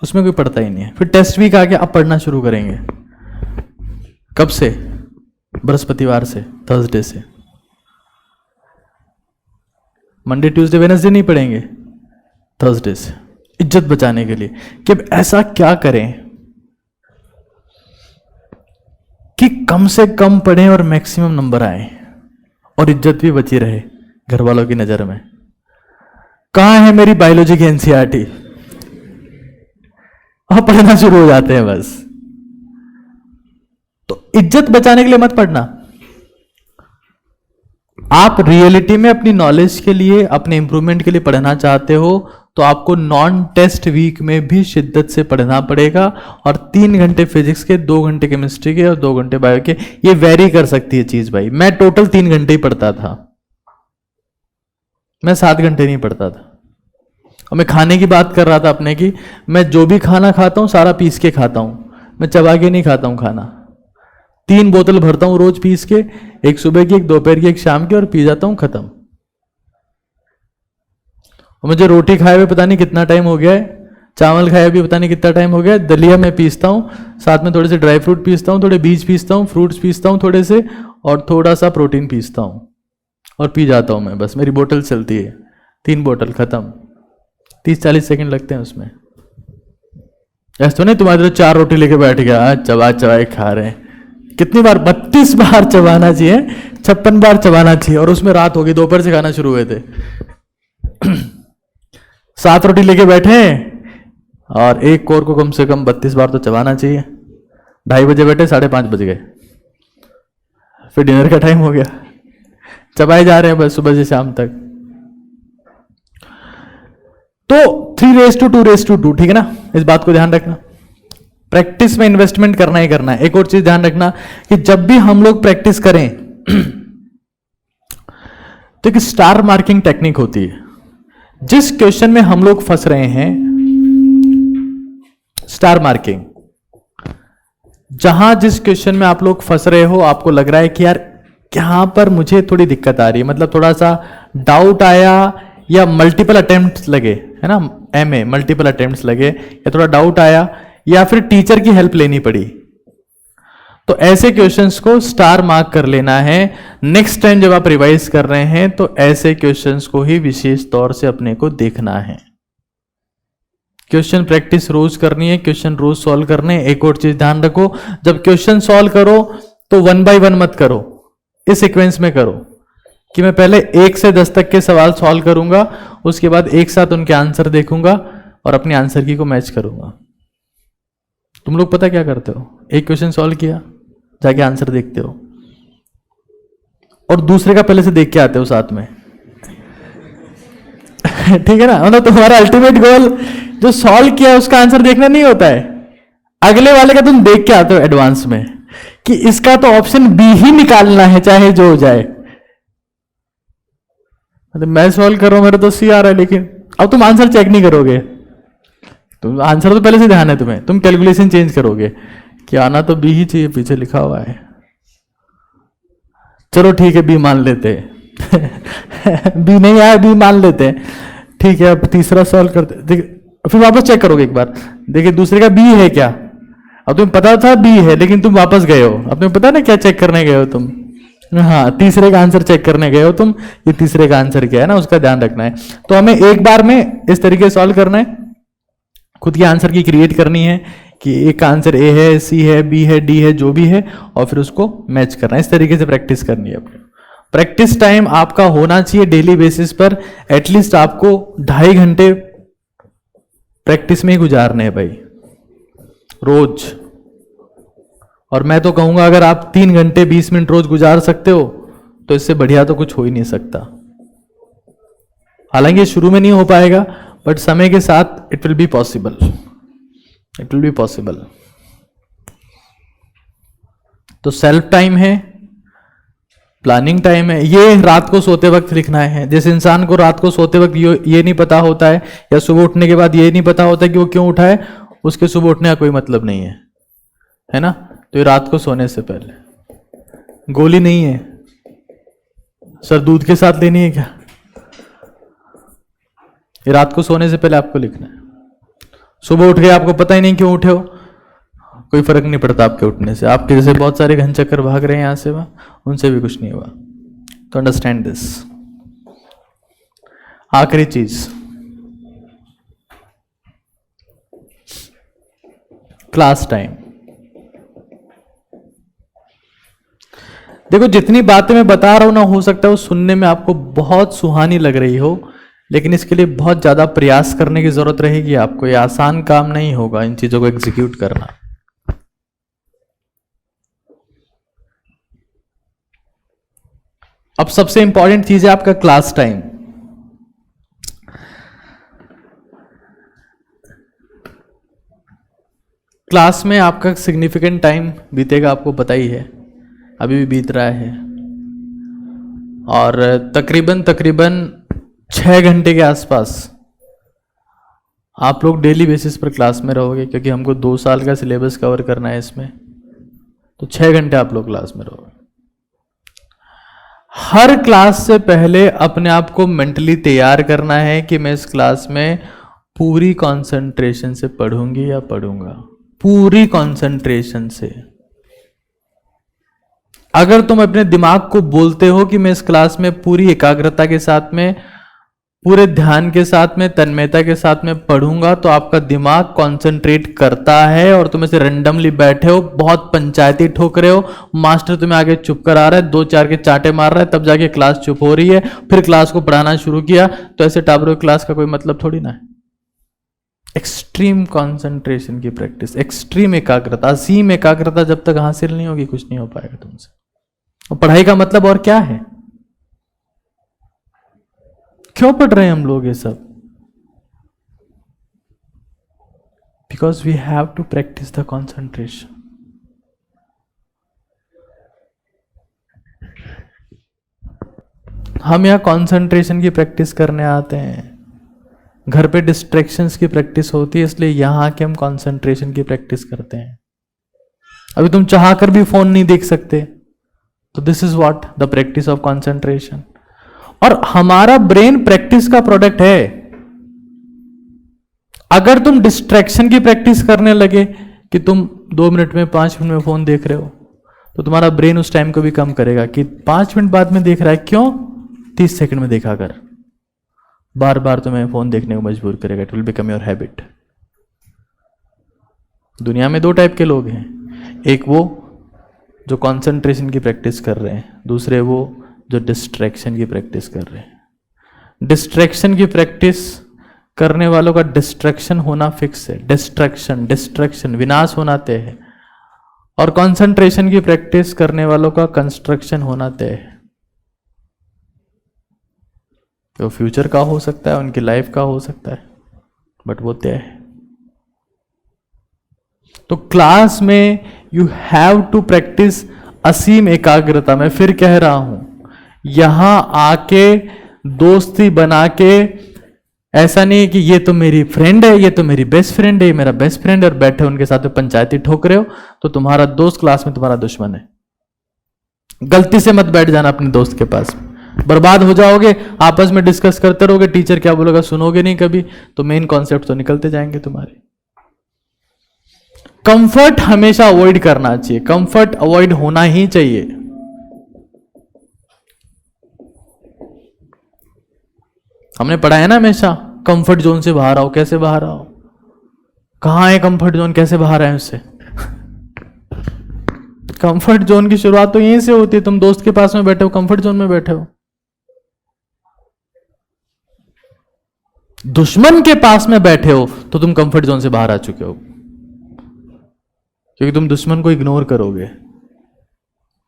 उसमें कोई पढ़ता ही नहीं है। फिर टेस्ट वीक आ गया, अब पढ़ना शुरू करेंगे। कब से? बृहस्पतिवार से, थर्सडे से। मंडे ट्यूसडे वेडनेसडे नहीं पढ़ेंगे, थर्सडे से, इज्जत बचाने के लिए। कि अब ऐसा क्या करें कि कम से कम पढ़ें और मैक्सिमम नंबर आए और इज्जत भी बची रहे घर वालों की नजर में। कहां है मेरी बायोलॉजी की एनसीईआरटी? और पढ़ना शुरू हो जाते हैं बस। तो इज्जत बचाने के लिए मत पढ़ना। आप रियलिटी में अपनी नॉलेज के लिए, अपने इंप्रूवमेंट के लिए पढ़ना चाहते हो, तो आपको नॉन टेस्ट वीक में भी शिद्दत से पढ़ना पड़ेगा। और 3 घंटे फिजिक्स के, 2 घंटे केमिस्ट्री के और 2 घंटे बायो के। ये वेरी कर सकती है चीज भाई। मैं टोटल 3 घंटे ही पढ़ता था, मैं 7 घंटे नहीं पढ़ता था। और मैं खाने की बात कर रहा था अपने की। मैं जो भी खाना खाता हूं सारा पीस के खाता हूं, मैं चबा के नहीं खाता हूं खाना। 3 बोतल भरता हूं रोज पीस के, एक सुबह की, एक दोपहर की, एक शाम की, और पी जाता हूं, खत्म। और मुझे रोटी खाए हुए पता नहीं कितना टाइम हो गया है, चावल खाए भी पता नहीं कितना टाइम हो गया है। दलिया मैं पीसता हूं, साथ में थोड़े से ड्राई फ्रूट पीसता हूं, थोड़े बीज पीसता हूं, फ्रूट्स पीसता हूं थोड़े से, और थोड़ा सा प्रोटीन पीसता हूं, और पी जाता हूं मैं। बस मेरी बोतल चलती है, 3 बोतल खत्म। 30-40 सेकंड लगते हैं उसमें। ऐसा तो नहीं तुम्हारे तो 4 रोटी लेके बैठ गया, चबा चबाए खा रहे हैं। कितनी बार? 32 बार चबाना चाहिए, 56 बार चबाना चाहिए। और उसमें रात होगी, दोपहर से खाना शुरू हुए थे। 7 रोटी लेके बैठे और एक कोर को कम से कम 32 बार तो चबाना चाहिए। 2:30 बजे बैठे, 5:30 बज गए, फिर डिनर का टाइम हो गया। चबाए जा रहे हैं बस सुबह से शाम तक। तो 3:2:2, ठीक है ना? इस बात को ध्यान रखना। प्रैक्टिस में इन्वेस्टमेंट करना ही करना है। एक और चीज ध्यान रखना कि जब भी हम लोग प्रैक्टिस करें तो एक स्टार मार्किंग टेक्निक होती है। जिस क्वेश्चन में हम लोग फंस रहे हैं, स्टार मार्किंग, जहां जिस क्वेश्चन में आप लोग फंस रहे हो, आपको लग रहा है कि यार यहां पर मुझे थोड़ी दिक्कत आ रही है, मतलब थोड़ा सा डाउट आया, या मल्टीपल अटेम्प्ट्स लगे, है ना, एमए मल्टीपल अटेम्प्ट्स लगे, या थोड़ा डाउट आया, या फिर टीचर की हेल्प लेनी पड़ी, तो ऐसे क्वेश्चंस को स्टार मार्क कर लेना है। नेक्स्ट टाइम जब आप रिवाइज कर रहे हैं तो ऐसे क्वेश्चंस को ही विशेष तौर से अपने को देखना है। क्वेश्चन प्रैक्टिस रोज करनी है, क्वेश्चन रोज सॉल्व करने। एक और चीज ध्यान रखो, जब क्वेश्चन सॉल्व करो तो 1 by 1 मत करो, इस सीक्वेंस में करो कि मैं पहले 1 से 10 तक के सवाल सॉल्व करूंगा, उसके बाद एक साथ उनके आंसर देखूंगा और अपने आंसर की को मैच करूंगा। तुम लोग पता क्या करते हो? एक क्वेश्चन सॉल्व किया, जाके आंसर देखते हो, और दूसरे का पहले से देख के आते हो साथ में। ठीक है ना? मतलब तुम्हारा अल्टीमेट गोल जो सॉल्व किया उसका आंसर देखना नहीं होता है, अगले वाले का तुम देख के आते हो एडवांस में कि इसका तो ऑप्शन बी ही निकालना है चाहे जो हो जाए। मैं सॉल्व कर रहा हूं, मेरा तो सी आ रहा है, लेकिन अब तुम आंसर चेक नहीं करोगे, तुम आंसर तो पहले से ध्यान है तुम्हें, तुम कैलकुलेशन चेंज करोगे कि आना तो बी ही चाहिए, पीछे लिखा हुआ है। चलो ठीक है, बी मान लेते बी नहीं आया, बी मान लेते हैं, ठीक है। अब तीसरा सॉल्व करते, देखिए फिर वापस चेक करोगे एक बार, देखिए दूसरे का बी है क्या। अब तुम्हें पता था बी है, लेकिन तुम वापस गए हो, अब तुम्हें पता ना क्या चेक करने गए हो तुम, हाँ तीसरे का आंसर चेक करने गए हो तुम, ये तीसरे का आंसर क्या है ना, उसका ध्यान रखना है। तो हमें एक बार में इस तरीके से सॉल्व करना है, खुद की आंसर की क्रिएट करनी है कि एक का आंसर ए है, सी है, बी है, डी है, जो भी है, और फिर उसको मैच करना है। इस तरीके से प्रैक्टिस करनी है अपने। प्रैक्टिस टाइम आपका होना चाहिए डेली बेसिस पर, एटलीस्ट आपको 2.5 घंटे प्रैक्टिस में ही गुजारने हैं भाई, रोज। और मैं तो कहूंगा अगर आप 3 घंटे 20 मिनट रोज गुजार सकते हो तो इससे बढ़िया तो कुछ हो ही नहीं सकता। हालांकि शुरू में नहीं हो पाएगा, बट समय के साथ it will be possible, it will be possible. तो सेल्फ टाइम है, प्लानिंग टाइम है, ये रात को सोते वक्त लिखना है। जिस इंसान को रात को सोते वक्त ये नहीं पता होता है, या सुबह उठने के बाद ये नहीं पता होता है कि वो क्यों उठा है, उसके सुबह उठने का कोई मतलब नहीं है ना। तो ये रात को सोने से पहले, गोली नहीं है सर, दूध के साथ लेनी है क्या, ये रात को सोने से पहले आपको लिखना है। सुबह उठ गए, आपको पता ही नहीं क्यों उठे हो, कोई फर्क नहीं पड़ता आपके उठने से, आपके जैसे बहुत सारे घन चक्कर भाग रहे हैं यहां से वहां, उनसे भी कुछ नहीं हुआ। तो अंडरस्टैंड दिस। आखिरी चीज, क्लास टाइम। देखो जितनी बातें मैं बता रहा हूं ना, हो सकता है वो सुनने में आपको बहुत सुहानी लग रही हो, लेकिन इसके लिए बहुत ज्यादा प्रयास करने की जरूरत रहेगी आपको। ये आसान काम नहीं होगा इन चीजों को एग्जीक्यूट करना। अब सबसे इंपॉर्टेंट चीज है आपका क्लास टाइम। क्लास में आपका सिग्निफिकेंट टाइम बीतेगा, आपको पता ही है, अभी भी बीत रहा है। और तकरीबन 6 घंटे के आसपास आप लोग डेली बेसिस पर क्लास में रहोगे, क्योंकि हमको 2 साल का सिलेबस कवर करना है इसमें। तो 6 घंटे आप लोग क्लास में रहोगे। हर क्लास से पहले अपने आप को मेंटली तैयार करना है कि मैं इस क्लास में पूरी कंसंट्रेशन से पढ़ूंगी या पढ़ूंगा, पूरी कंसंट्रेशन से। अगर तुम अपने दिमाग को बोलते हो कि मैं इस क्लास में पूरी एकाग्रता के साथ में, पूरे ध्यान के साथ में, तन्मयता के साथ में पढ़ूंगा, तो आपका दिमाग कंसंट्रेट करता है। और तुम ऐसे रैंडमली बैठे हो, बहुत पंचायती ठोक रहे हो, मास्टर तुम्हें आगे चुप करा रहा है, 2-4 के चांटे मार रहा है, तब जाके क्लास चुप हो रही है, फिर क्लास को पढ़ाना शुरू किया। तो ऐसे टाबरों क्लास का कोई मतलब थोड़ी ना है। एक्सट्रीम कंसंट्रेशन की प्रैक्टिस, एक्सट्रीम एकाग्रता, असीम एकाग्रता जब तक हासिल नहीं होगी, कुछ नहीं हो पाएगा तुमसे। और पढ़ाई का मतलब और क्या है? क्यों पढ़ रहे हैं हम लोग ये सब? Because we have to practice the concentration. हम यहाँ कॉन्सेंट्रेशन की प्रैक्टिस करने आते हैं, घर पे डिस्ट्रैक्शंस की प्रैक्टिस होती है, इसलिए यहां आके हम कॉन्सेंट्रेशन की प्रैक्टिस करते हैं। अभी तुम चाह कर भी फोन नहीं देख सकते, तो this is what the practice of concentration. और हमारा ब्रेन प्रैक्टिस का प्रोडक्ट है। अगर तुम डिस्ट्रैक्शन की प्रैक्टिस करने लगे कि तुम 2 मिनट में 5 मिनट में फोन देख रहे हो, तो तुम्हारा ब्रेन उस टाइम को भी कम करेगा कि 5 मिनट बाद में देख रहा है, क्यों 30 सेकंड में देखा कर। बार बार तुम्हें फोन देखने को मजबूर करेगा। It will become your habit. दुनिया में 2 टाइप के लोग हैं, एक वो जो कंसंट्रेशन की प्रैक्टिस कर रहे हैं, दूसरे वो जो डिस्ट्रैक्शन की प्रैक्टिस कर रहे हैं। डिस्ट्रैक्शन की प्रैक्टिस करने वालों का डिस्ट्रैक्शन होना फिक्स है। डिस्ट्रैक्शन विनाश होना तय है। और कंसंट्रेशन की प्रैक्टिस करने वालों का कंस्ट्रक्शन होना तय है। तो फ्यूचर का हो सकता है, उनकी लाइफ का हो सकता है, बट वो तय है। तो क्लास में यू हैव टू प्रैक्टिस असीम एकाग्रता। मैं फिर कह रहा हूं, यहां आके दोस्ती बना के, ऐसा नहीं है कि ये तो मेरी फ्रेंड है, ये तो मेरी बेस्ट फ्रेंड है, ये मेरा बेस्ट फ्रेंड है, और बैठे उनके साथ पंचायती ठोक रहे हो, तो तुम्हारा दोस्त क्लास में तुम्हारा दुश्मन है। गलती से मत बैठ जाना अपने दोस्त के पास, बर्बाद हो जाओगे। आपस में डिस्कस करते रहोगे, टीचर क्या बोलेगा सुनोगे नहीं कभी, तो मेन कॉन्सेप्ट तो निकलते जाएंगे तुम्हारे। कंफर्ट हमेशा अवॉइड करना चाहिए, कंफर्ट अवॉइड होना ही चाहिए। हमने पढ़ा है ना हमेशा, कंफर्ट जोन से बाहर आओ। कैसे बाहर आओ? कहां है कंफर्ट जोन, कैसे बाहर आए उससे? कंफर्ट जोन की शुरुआत तो यहीं से होती है। तुम दोस्त के पास में बैठे हो, कंफर्ट जोन में बैठे हो। दुश्मन के पास में बैठे हो तो तुम कंफर्ट जोन से बाहर आ चुके हो, क्योंकि तुम दुश्मन को इग्नोर करोगे।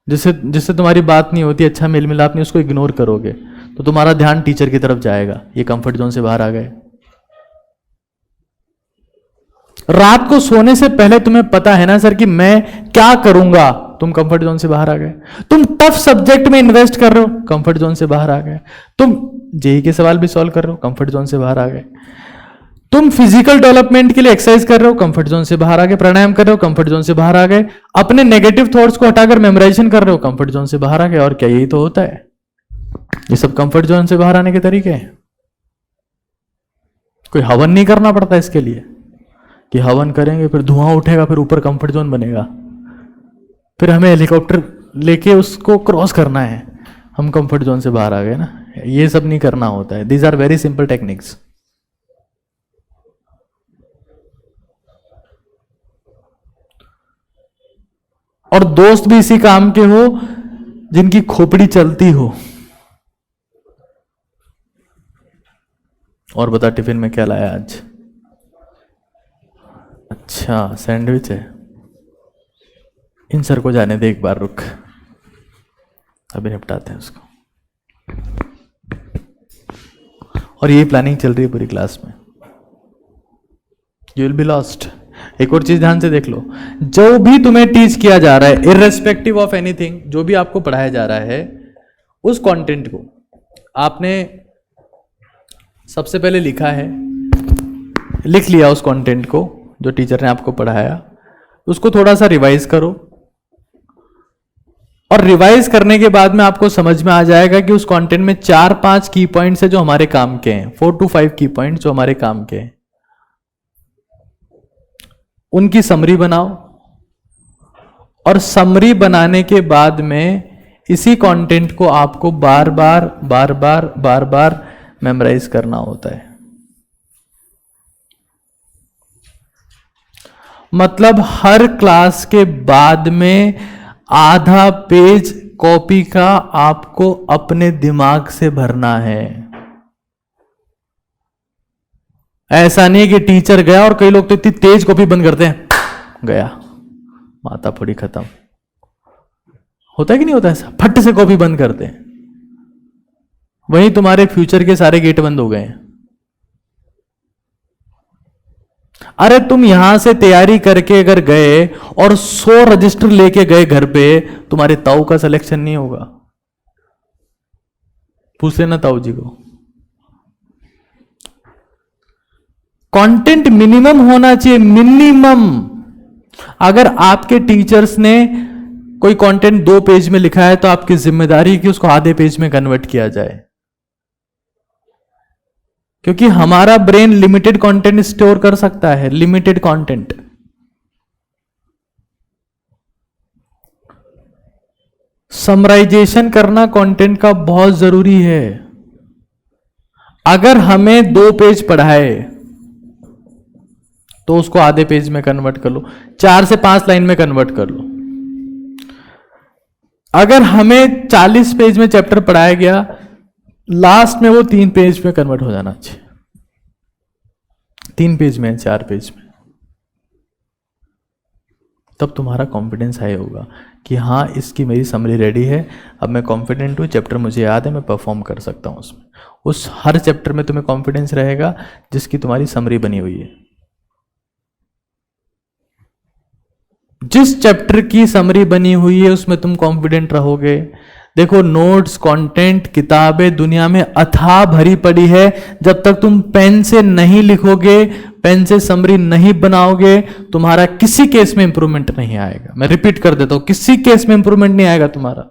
जिससे तुम्हारी बात नहीं होती, अच्छा मेल मिलाप नहीं, उसको इग्नोर करोगे, तो तुम्हारा ध्यान टीचर की तरफ जाएगा। ये कंफर्ट जोन से बाहर आ गए। रात को सोने से पहले तुम्हें पता है ना सर कि मैं क्या करूंगा, तुम कंफर्ट जोन से बाहर आ गए। तुम टफ सब्जेक्ट में इन्वेस्ट कर रहे हो, कंफर्ट जोन से बाहर आ गए। तुम जेईई के सवाल भी सॉल्व कर रहे हो, कंफर्ट जोन से बाहर आ गए। तुम फिजिकल डेवलपमेंट के लिए एक्सरसाइज कर रहे हो, कंफर्ट जोन से बाहर आ गए। प्राणायाम कर रहे हो, कंफर्ट जोन से बाहर आ गए। अपने नेगेटिव थॉट्स को हटाकर मेमोराइजेशन कर रहे हो, कंफर्ट जोन से बाहर आ गए। और क्या यही तो होता है? ये सब कंफर्ट जोन से बाहर आने के तरीके हैं। कोई हवन नहीं करना पड़ता इसके लिए कि हवन करेंगे फिर धुआं उठेगा, फिर ऊपर कंफर्ट जोन बनेगा, फिर हमें हेलीकॉप्टर लेके उसको क्रॉस करना है, हम कंफर्ट जोन से बाहर आ गए ना। ये सब नहीं करना होता है। These are very simple techniques. और दोस्त भी इसी काम के हो जिनकी खोपड़ी चलती हो। और बता टिफिन में क्या लाया आज? अच्छा सैंडविच है। इन सर को जाने दे एक बार, रुक, अभी निपटाते हैं उसको। और यही प्लानिंग चल रही है पूरी क्लास में। You will be lost. एक और चीज ध्यान से देख लो, जो भी तुम्हें टीच किया जा रहा है, इररेस्पेक्टिव ऑफ एनीथिंग, जो भी आपको पढ़ाया जा रहा है, उस कंटेंट को आपने सबसे पहले लिखा है, लिख लिया उस कंटेंट को जो टीचर ने आपको पढ़ाया, उसको थोड़ा सा रिवाइज करो। और रिवाइज करने के बाद में आपको समझ में आ जाएगा कि उस कंटेंट में 4-5 की पॉइंट्स है जो हमारे काम के हैं, 4 to 5 की पॉइंट्स जो हमारे काम के हैं। उनकी समरी बनाओ, और समरी बनाने के बाद में इसी कंटेंट को आपको बार बार मेमोराइज करना होता है। मतलब हर क्लास के बाद में आधा पेज कॉपी का आपको अपने दिमाग से भरना है। ऐसा नहीं कि टीचर गया, और कई लोग तो इतनी तेज कॉपी बंद करते हैं, गया माता फोड़ी खत्म। होता है कि नहीं होता ऐसा? फट से कॉपी बंद करते हैं, वहीं तुम्हारे फ्यूचर के सारे गेट बंद हो गए हैं। अरे तुम यहां से तैयारी करके अगर गए और 100 रजिस्टर लेके गए घर पे, तुम्हारे ताऊ का सिलेक्शन नहीं होगा। पूछ लेना ताऊ जी को। कंटेंट मिनिमम होना चाहिए, मिनिमम। अगर आपके टीचर्स ने कोई कंटेंट 2 पेज में लिखा है, तो आपकी जिम्मेदारी है कि उसको आधे पेज में कन्वर्ट किया जाए, क्योंकि हमारा ब्रेन लिमिटेड कंटेंट स्टोर कर सकता है, लिमिटेड कंटेंट। समराइजेशन करना कंटेंट का बहुत जरूरी है। अगर हमें 2 पेज पढ़ाए तो उसको आधे पेज में कन्वर्ट कर लो, 4 से 5 लाइन में कन्वर्ट कर लो। अगर हमें 40 पेज में चैप्टर पढ़ाया गया, लास्ट में वो 3 पेज में कन्वर्ट हो जाना चाहिए। 3 पेज में, 4 पेज में, तब तुम्हारा कॉन्फिडेंस हाई होगा कि हाँ इसकी मेरी समरी रेडी है, अब मैं कॉन्फिडेंट हूँ, चैप्टर मुझे याद है, मैं परफॉर्म कर सकता हूँ उसमें। उस हर चैप्टर में तुम्हें कॉन्फिडेंस रहेगा जिसकी तुम्हारी समरी बनी हुई है। जिस चैप्टर की समरी बनी हुई है उसमें तुम कॉन्फिडेंट रहोगे। देखो, नोट्स, कंटेंट, किताबें दुनिया में अथाह भरी पड़ी है। जब तक तुम पेन से नहीं लिखोगे, पेन से समरी नहीं बनाओगे, तुम्हारा किसी केस में इंप्रूवमेंट नहीं आएगा। मैं रिपीट कर देता हूं, किसी केस में इंप्रूवमेंट नहीं आएगा तुम्हारा।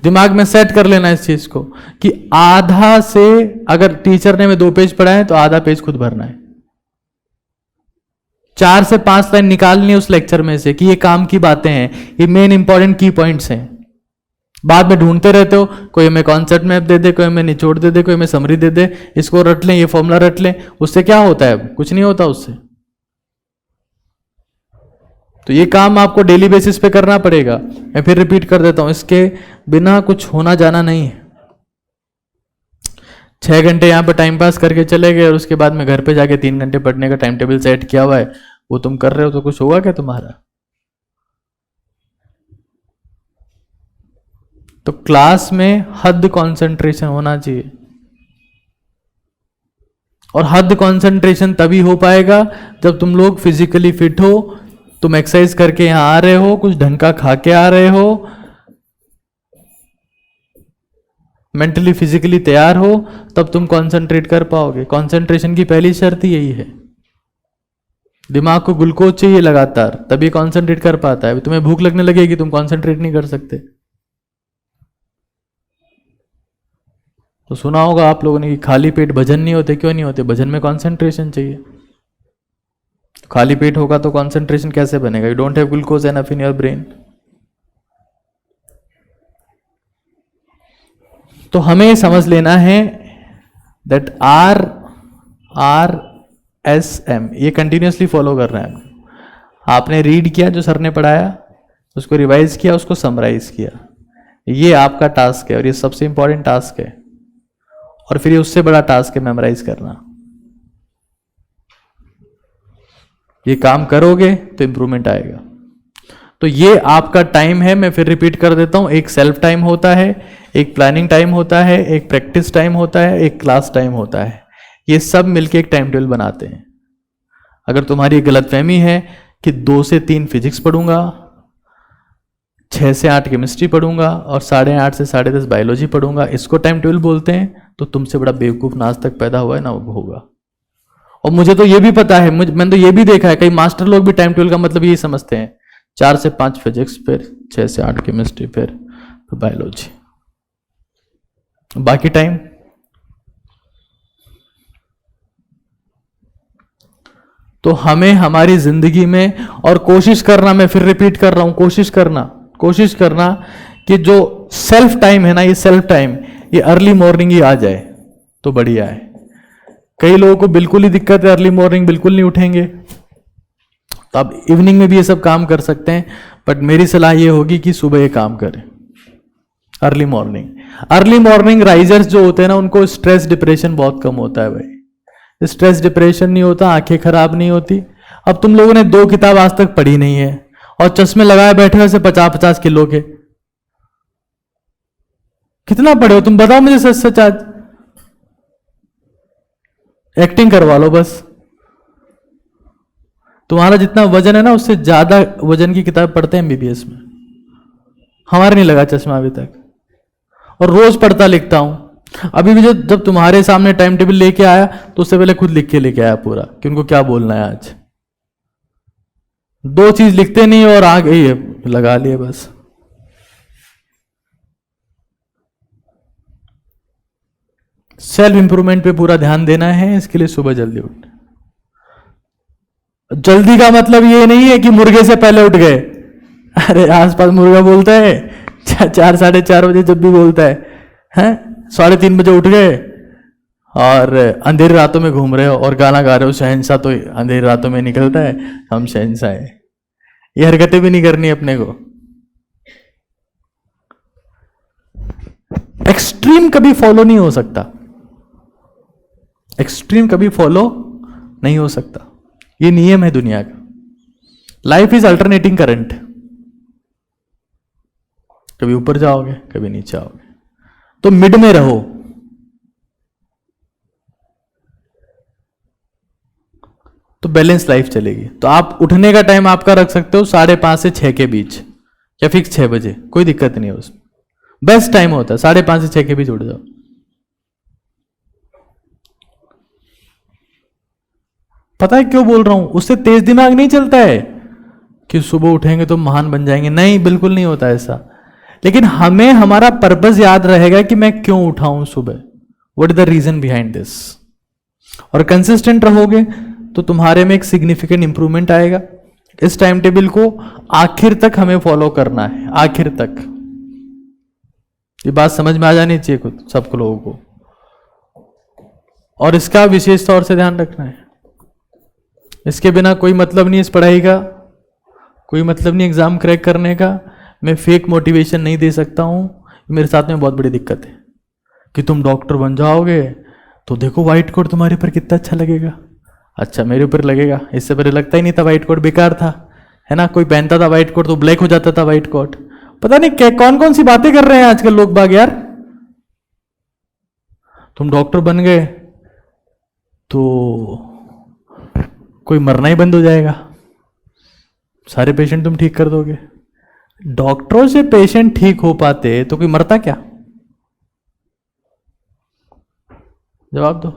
दिमाग में सेट कर लेना इस चीज को कि आधा से, अगर टीचर ने में 2 पेज पढ़ाए तो आधा पेज खुद भरना है। 4 से 5 लाइन निकालनी है उस लेक्चर में से कि ये काम की बातें हैं, ये मेन इंपॉर्टेंट की पॉइंट्स हैं। बाद में ढूंढते रहते हो, कोई हमें कॉन्सेप्ट मैप दे दे, कोई हमें निचोड़ दे दे, कोई हमें समरी दे दे, इसको रट लें, ये फॉर्मूला रट लें। उससे क्या होता है? कुछ नहीं होता उससे। तो ये काम आपको डेली बेसिस पे करना पड़ेगा। मैं फिर रिपीट कर देता हूं, इसके बिना कुछ होना जाना नहीं है। 6 घंटे यहां पर टाइम पास करके चले गए और उसके बाद में घर पे जाके 3 घंटे पढ़ने का टाइम टेबल सेट किया हुआ है, वो तुम कर रहे हो तो कुछ होगा क्या तुम्हारा? तो क्लास में हद कंसंट्रेशन होना चाहिए। और हद कंसंट्रेशन तभी हो पाएगा जब तुम लोग फिजिकली फिट हो, तुम एक्सरसाइज करके यहां आ रहे हो, कुछ ढंग का खा के आ रहे हो, मेंटली फिजिकली तैयार हो, तब तुम कंसंट्रेट कर पाओगे। कंसंट्रेशन की पहली शर्त ही यही है। दिमाग को ग्लूकोज चाहिए लगातार, तभी कंसंट्रेट कर पाता है। तुम्हें भूख लगने लगेगी, तुम कंसंट्रेट नहीं कर सकते। तो सुना होगा आप लोगों ने कि खाली पेट भजन नहीं होते। क्यों नहीं होते? भजन में कंसंट्रेशन चाहिए। खाली पेट होगा तो कंसंट्रेशन कैसे बनेगा? You don't have glucose enough in your brain. तो हमें समझ लेना है दैट RSM ये कंटिन्यूसली फॉलो कर रहे हैं। आपने रीड किया जो सर ने पढ़ाया, उसको रिवाइज किया, उसको समराइज किया। ये आपका टास्क है और ये सबसे इंपॉर्टेंट टास्क है। और फिर ये उससे बड़ा टास्क है मेमोराइज करना। ये काम करोगे तो इंप्रूवमेंट आएगा। तो ये आपका टाइम है। मैं फिर रिपीट कर देता हूं, एक सेल्फ टाइम होता है, एक प्लानिंग टाइम होता है, एक प्रैक्टिस टाइम होता है, एक क्लास टाइम होता है। ये सब मिलके एक टाइम टेबल बनाते हैं। अगर तुम्हारी गलतफहमी है कि 2 से 3 फिजिक्स पढ़ूंगा, 6 से 8 केमिस्ट्री पढ़ूंगा और 8:30 से 10:30 बायोलॉजी पढ़ूंगा, इसको टाइम टेबल बोलते हैं, तो तुमसे बड़ा बेवकूफ ना आज तक पैदा हुआ है ना वो होगा। और मुझे तो ये भी पता है, मैंने तो ये भी देखा है, कई मास्टर लोग भी टाइम टेबल का मतलब यही समझते हैं, 4 से 5 फिजिक्स, फिर 6 से 8 केमिस्ट्री, फिर बायोलॉजी, बाकी टाइम। तो हमें हमारी जिंदगी में, और कोशिश करना, मैं फिर रिपीट कर रहा हूं, कोशिश करना कि जो सेल्फ टाइम है ना, ये सेल्फ टाइम ये अर्ली मॉर्निंग ही आ जाए तो बढ़िया है। कई लोगों को बिल्कुल ही दिक्कत है, अर्ली मॉर्निंग बिल्कुल नहीं उठेंगे, तो आप इवनिंग में भी ये सब काम कर सकते हैं। बट मेरी सलाह ये होगी कि सुबह ये काम करें, अर्ली मॉर्निंग राइजर्स जो होते हैं ना, उनको स्ट्रेस डिप्रेशन बहुत कम होता है भाई। स्ट्रेस डिप्रेशन नहीं होता, आंखें खराब नहीं होती। अब तुम लोगों ने 2 किताब आज तक पढ़ी नहीं है और चश्मे लगाए बैठे हो, ऐसे 50-50 किलो के। कितना पढ़े हो तुम? बताओ मुझे सच सच आज। एक्टिंग करवा लो बस। तुम्हारा जितना वजन है ना, उससे ज्यादा वजन की किताब पढ़ते हैं एमबीबीएस में। हमारे नहीं लगा चश्मा अभी तक, और रोज पढ़ता लिखता हूं। अभी भी जब तुम्हारे सामने टाइम टेबल लेके आया तो उससे पहले खुद लिख के लेके आया पूरा कि उनको क्या बोलना है आज। 2 चीज लिखते नहीं और आ गई है, लगा लिए बस। सेल्फ इंप्रूवमेंट पे पूरा ध्यान देना है, इसके लिए सुबह जल्दी उठना। जल्दी का मतलब ये नहीं है कि मुर्गे से पहले उठ गए। अरे आसपास मुर्गा बोलता है 4 साढ़े 4 बजे, जब भी बोलता है 3:30 बजे उठ गए और अंधेरी रातों में घूम रहे हो और गाना गा रहे हो, शहंशाह तो अंधेरी रातों में निकलता है, हम शहंशाह है। ये हरकतें भी नहीं करनी अपने को। एक्सट्रीम कभी फॉलो नहीं हो सकता, एक्सट्रीम कभी फॉलो नहीं हो सकता। ये नियम है दुनिया का। लाइफ इज अल्टरनेटिंग करंट, कभी ऊपर जाओगे कभी नीचे आओगे, तो मिड में रहो। तो बैलेंस लाइफ चलेगी। तो आप उठने का टाइम आपका रख सकते हो 5:30 से 6 के बीच, या फिक्स 6 बजे, कोई दिक्कत नहीं है उसमें। बेस्ट टाइम होता है 5:30 से 6 के बीच उठ जाओ। पता है क्यों बोल रहा हूं? उससे तेज दिमाग नहीं चलता है कि सुबह उठेंगे तो महान बन जाएंगे, नहीं, बिल्कुल नहीं होता ऐसा। लेकिन हमें हमारा पर्पस याद रहेगा कि मैं क्यों उठाऊं सुबह, what is the reason behind this. और कंसिस्टेंट रहोगे तो तुम्हारे में एक सिग्निफिकेंट इंप्रूवमेंट आएगा। इस टाइम टेबल को आखिर तक हमें फॉलो करना है, आखिर तक। ये बात समझ में आ जानी चाहिए खुद सबको, लोगों को। और इसका विशेष तौर से ध्यान रखना है। इसके बिना कोई मतलब नहीं इस पढ़ाई का, कोई मतलब नहीं एग्जाम क्रैक करने का। मैं फेक मोटिवेशन नहीं दे सकता हूं। मेरे साथ में बहुत बड़ी दिक्कत है कि तुम डॉक्टर बन जाओगे तो देखो व्हाइट कोट तुम्हारे ऊपर कितना अच्छा लगेगा। अच्छा, मेरे ऊपर लगेगा, इससे पहले लगता ही नहीं था, व्हाइट कोट बेकार था, है ना। कोई पहनता था व्हाइट कोट तो ब्लैक हो जाता था व्हाइट कोट। पता नहीं क्या कौन कौन सी बातें कर रहे हैं आजकल लोग बाग यार। तुम डॉक्टर बन गए तो कोई मरना ही बंद हो जाएगा, सारे पेशेंट तुम ठीक कर दोगे। डॉक्टरों से पेशेंट ठीक हो पाते तो कोई मरता क्या? जवाब दो।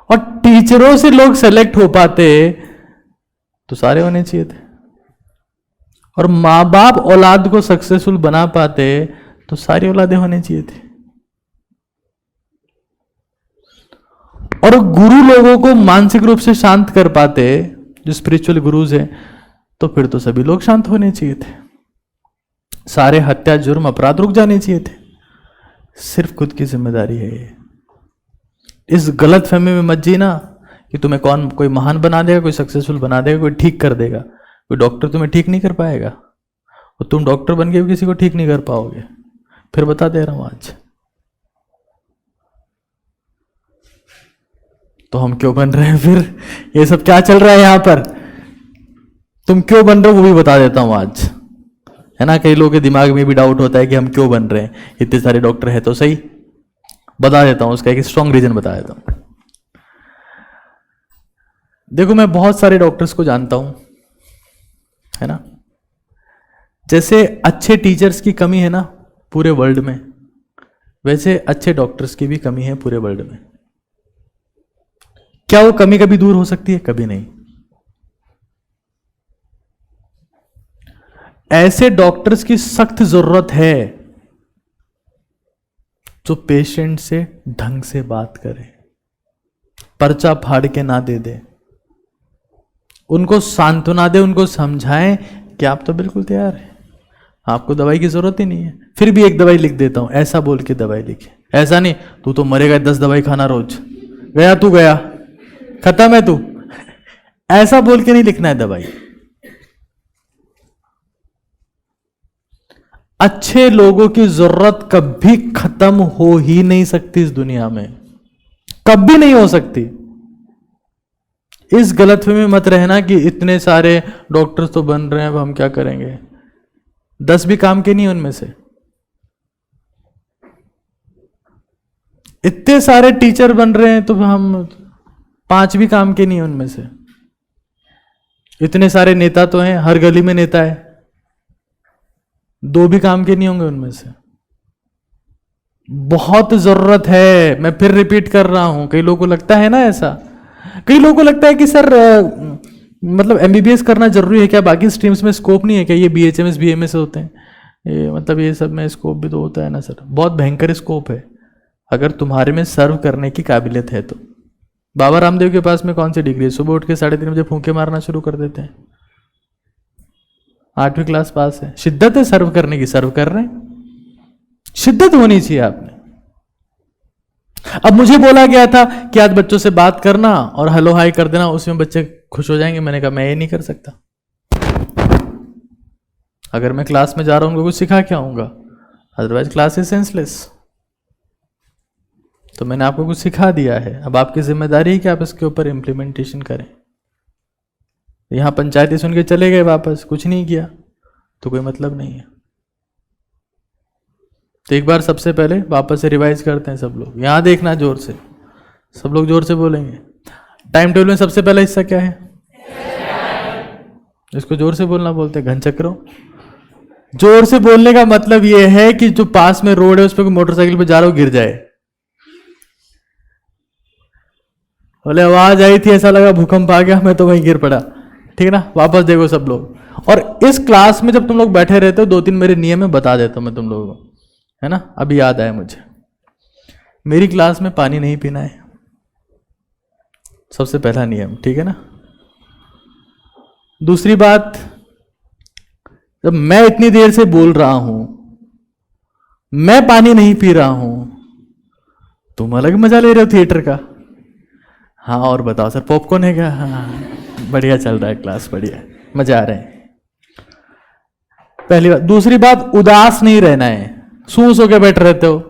और टीचरों से लोग सेलेक्ट हो पाते तो सारे होने चाहिए थे। और मां बाप औलाद को सक्सेसफुल बना पाते तो सारी औलादें होने चाहिए थी। और गुरु लोगों को मानसिक रूप से शांत कर पाते, जो स्पिरिचुअल गुरुज हैं, तो फिर तो सभी लोग शांत होने चाहिए थे। सारे हत्या, जुर्म, अपराध रुक जाने चाहिए थे। सिर्फ खुद की जिम्मेदारी है ये। इस गलत फहमी में मत जीना कि तुम्हें कोई महान बना देगा, कोई सक्सेसफुल बना देगा, कोई ठीक कर देगा। कोई डॉक्टर तुम्हें ठीक नहीं कर पाएगा, और तुम डॉक्टर बन के भी किसी को ठीक नहीं कर पाओगे। फिर बता दे रहा हूं आज। तो हम क्यों बन रहे हैं फिर? ये सब क्या चल रहा है यहां पर? तुम क्यों बन रहे हो वो भी बता देता हूं आज, है ना। कई लोगों के दिमाग में भी डाउट होता है कि हम क्यों बन रहे हैं, इतने सारे डॉक्टर है तो सही। बता देता हूं, उसका एक स्ट्रॉन्ग रीजन बता देता हूं। देखो, मैं बहुत सारे डॉक्टर्स को जानता हूं, है ना। जैसे अच्छे टीचर्स की कमी है ना पूरे वर्ल्ड में, वैसे अच्छे डॉक्टर्स की भी कमी है पूरे वर्ल्ड में। क्या वो कमी कभी दूर हो सकती है? कभी नहीं। ऐसे डॉक्टर्स की सख्त जरूरत है जो पेशेंट से ढंग से बात करे, पर्चा फाड़ के ना दे दे, उनको सांत्वना दे, उनको समझाएं कि आप तो बिल्कुल तैयार हैं, आपको दवाई की जरूरत ही नहीं है, फिर भी एक दवाई लिख देता हूं, ऐसा बोल के दवाई लिखे। ऐसा नहीं तू तो मरेगा, 10 दवाई खाना रोज, गया तू गया, खत्म है तू, ऐसा बोल के नहीं लिखना है दवाई। अच्छे लोगों की जरूरत कभी खत्म हो ही नहीं सकती इस दुनिया में, कभी नहीं हो सकती। इस गलतफहमी में मत रहना कि इतने सारे डॉक्टर्स तो बन रहे हैं, अब हम क्या करेंगे। 10 भी काम के नहीं उनमें से। इतने सारे टीचर बन रहे हैं तो हम 5 भी काम के नहीं उनमें से। इतने सारे नेता तो हैं, हर गली में नेता है, 2 भी काम के नहीं होंगे उनमें से। बहुत जरूरत है, मैं फिर रिपीट कर रहा हूं। कई लोगों को लगता है ना ऐसा, कई लोगों को लगता है कि सर मतलब एमबीबीएस करना जरूरी है क्या, बाकी स्ट्रीम्स में स्कोप नहीं है क्या, ये बीएचएमएस बीएमएस होते हैं, ये मतलब ये सब में स्कोप भी तो होता है ना सर। बहुत भयंकर स्कोप है अगर तुम्हारे में सर्व करने की काबिलियत है तो। बाबा रामदेव के पास में कौन सी डिग्री है? सुबह उठ के 3:30 बजे फूंके मारना शुरू कर देते हैं, 8वीं क्लास पास है। शिद्दत है सर्व करने की, सर्व कर रहे हैं, शिद्दत होनी चाहिए आपने। अब मुझे बोला गया था कि आज बच्चों से बात करना और हेलो हाई कर देना, उसमें बच्चे खुश हो जाएंगे। मैंने कहा मैं ये नहीं कर सकता। अगर मैं क्लास में जा रहा हूं उनको कुछ सिखा के आऊंगा, अदरवाइज क्लास इज सेंसलेस। तो मैंने आपको कुछ सिखा दिया है, अब आपकी जिम्मेदारी है कि आप इसके ऊपर इंप्लीमेंटेशन करें। यहां पंचायती सुन के चले गए वापस, कुछ नहीं किया तो कोई मतलब नहीं है। तो एक बार सबसे पहले वापस से रिवाइज करते हैं सब लोग। यहां देखना जोर से, सब लोग जोर से बोलेंगे। टाइम टेबल में सबसे पहला हिस्सा क्या है? इसको जोर से बोलना बोलते हैं, घन चक्रों। जोर से बोलने का मतलब यह है कि जो पास में रोड है उस पर कोई मोटरसाइकिल पे जा रहा हो गिर जाए। बोले आवाज आई थी, ऐसा लगा भूकंप आ गया, मैं तो वहीं गिर पड़ा। ठीक है ना? वापस देखो सब लोग। और इस क्लास में जब तुम लोग बैठे रहते हो, 2-3 मेरे नियम में बता देता हूं मैं तुम लोगों को, है ना? अभी याद आया मुझे। मेरी क्लास में पानी नहीं पीना है, सबसे पहला नियम, ठीक है ना? दूसरी बात, जब मैं इतनी देर से बोल रहा हूं, मैं पानी नहीं पी रहा हूं, तुम अलग मजा ले रहे हो थिएटर का। हाँ और बताओ सर, पॉपकॉर्न है क्या? हाँ बढ़िया चल रहा है क्लास, बढ़िया, मजा आ रहे हैं। पहली बात। दूसरी बात, उदास नहीं रहना है। सूस होके बैठ रहते हो,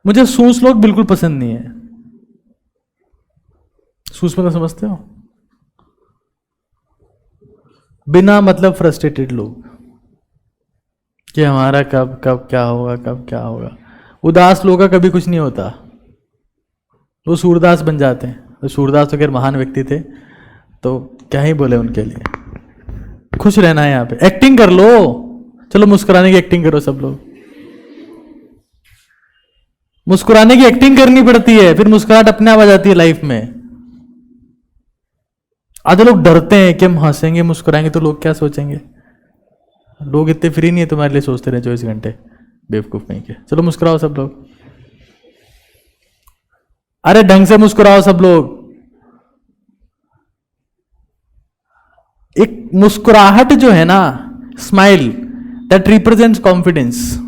मुझे सूस लोग बिल्कुल पसंद नहीं है। सूस मतलब समझते हो? बिना मतलब फ्रस्ट्रेटेड लोग, कि हमारा कब कब क्या होगा, कब क्या होगा। उदास लोगों का कभी कुछ नहीं होता, वो सूरदास बन जाते हैं। तो सूरदास तो खैर महान व्यक्ति थे, तो क्या ही बोले उनके लिए। खुश रहना है यहाँ पे, एक्टिंग कर लो। चलो मुस्कुराने की एक्टिंग करो सब लोग। मुस्कुराने की एक्टिंग करनी पड़ती है, फिर मुस्कुराहट अपने आप आ जाती है लाइफ में। आधे लोग डरते हैं कि हम हंसेंगे मुस्कुराएंगे तो लोग क्या सोचेंगे। लोग इतने फ्री नहीं है तुम्हारे लिए सोचते रहे 24 घंटे, बेवकूफ नहीं के। चलो मुस्कुराओ सब लोग, अरे ढंग से मुस्कुराओ सब लोग। एक मुस्कुराहट जो है ना, स्माइल, दैट रिप्रेजेंट्स कॉन्फिडेंस।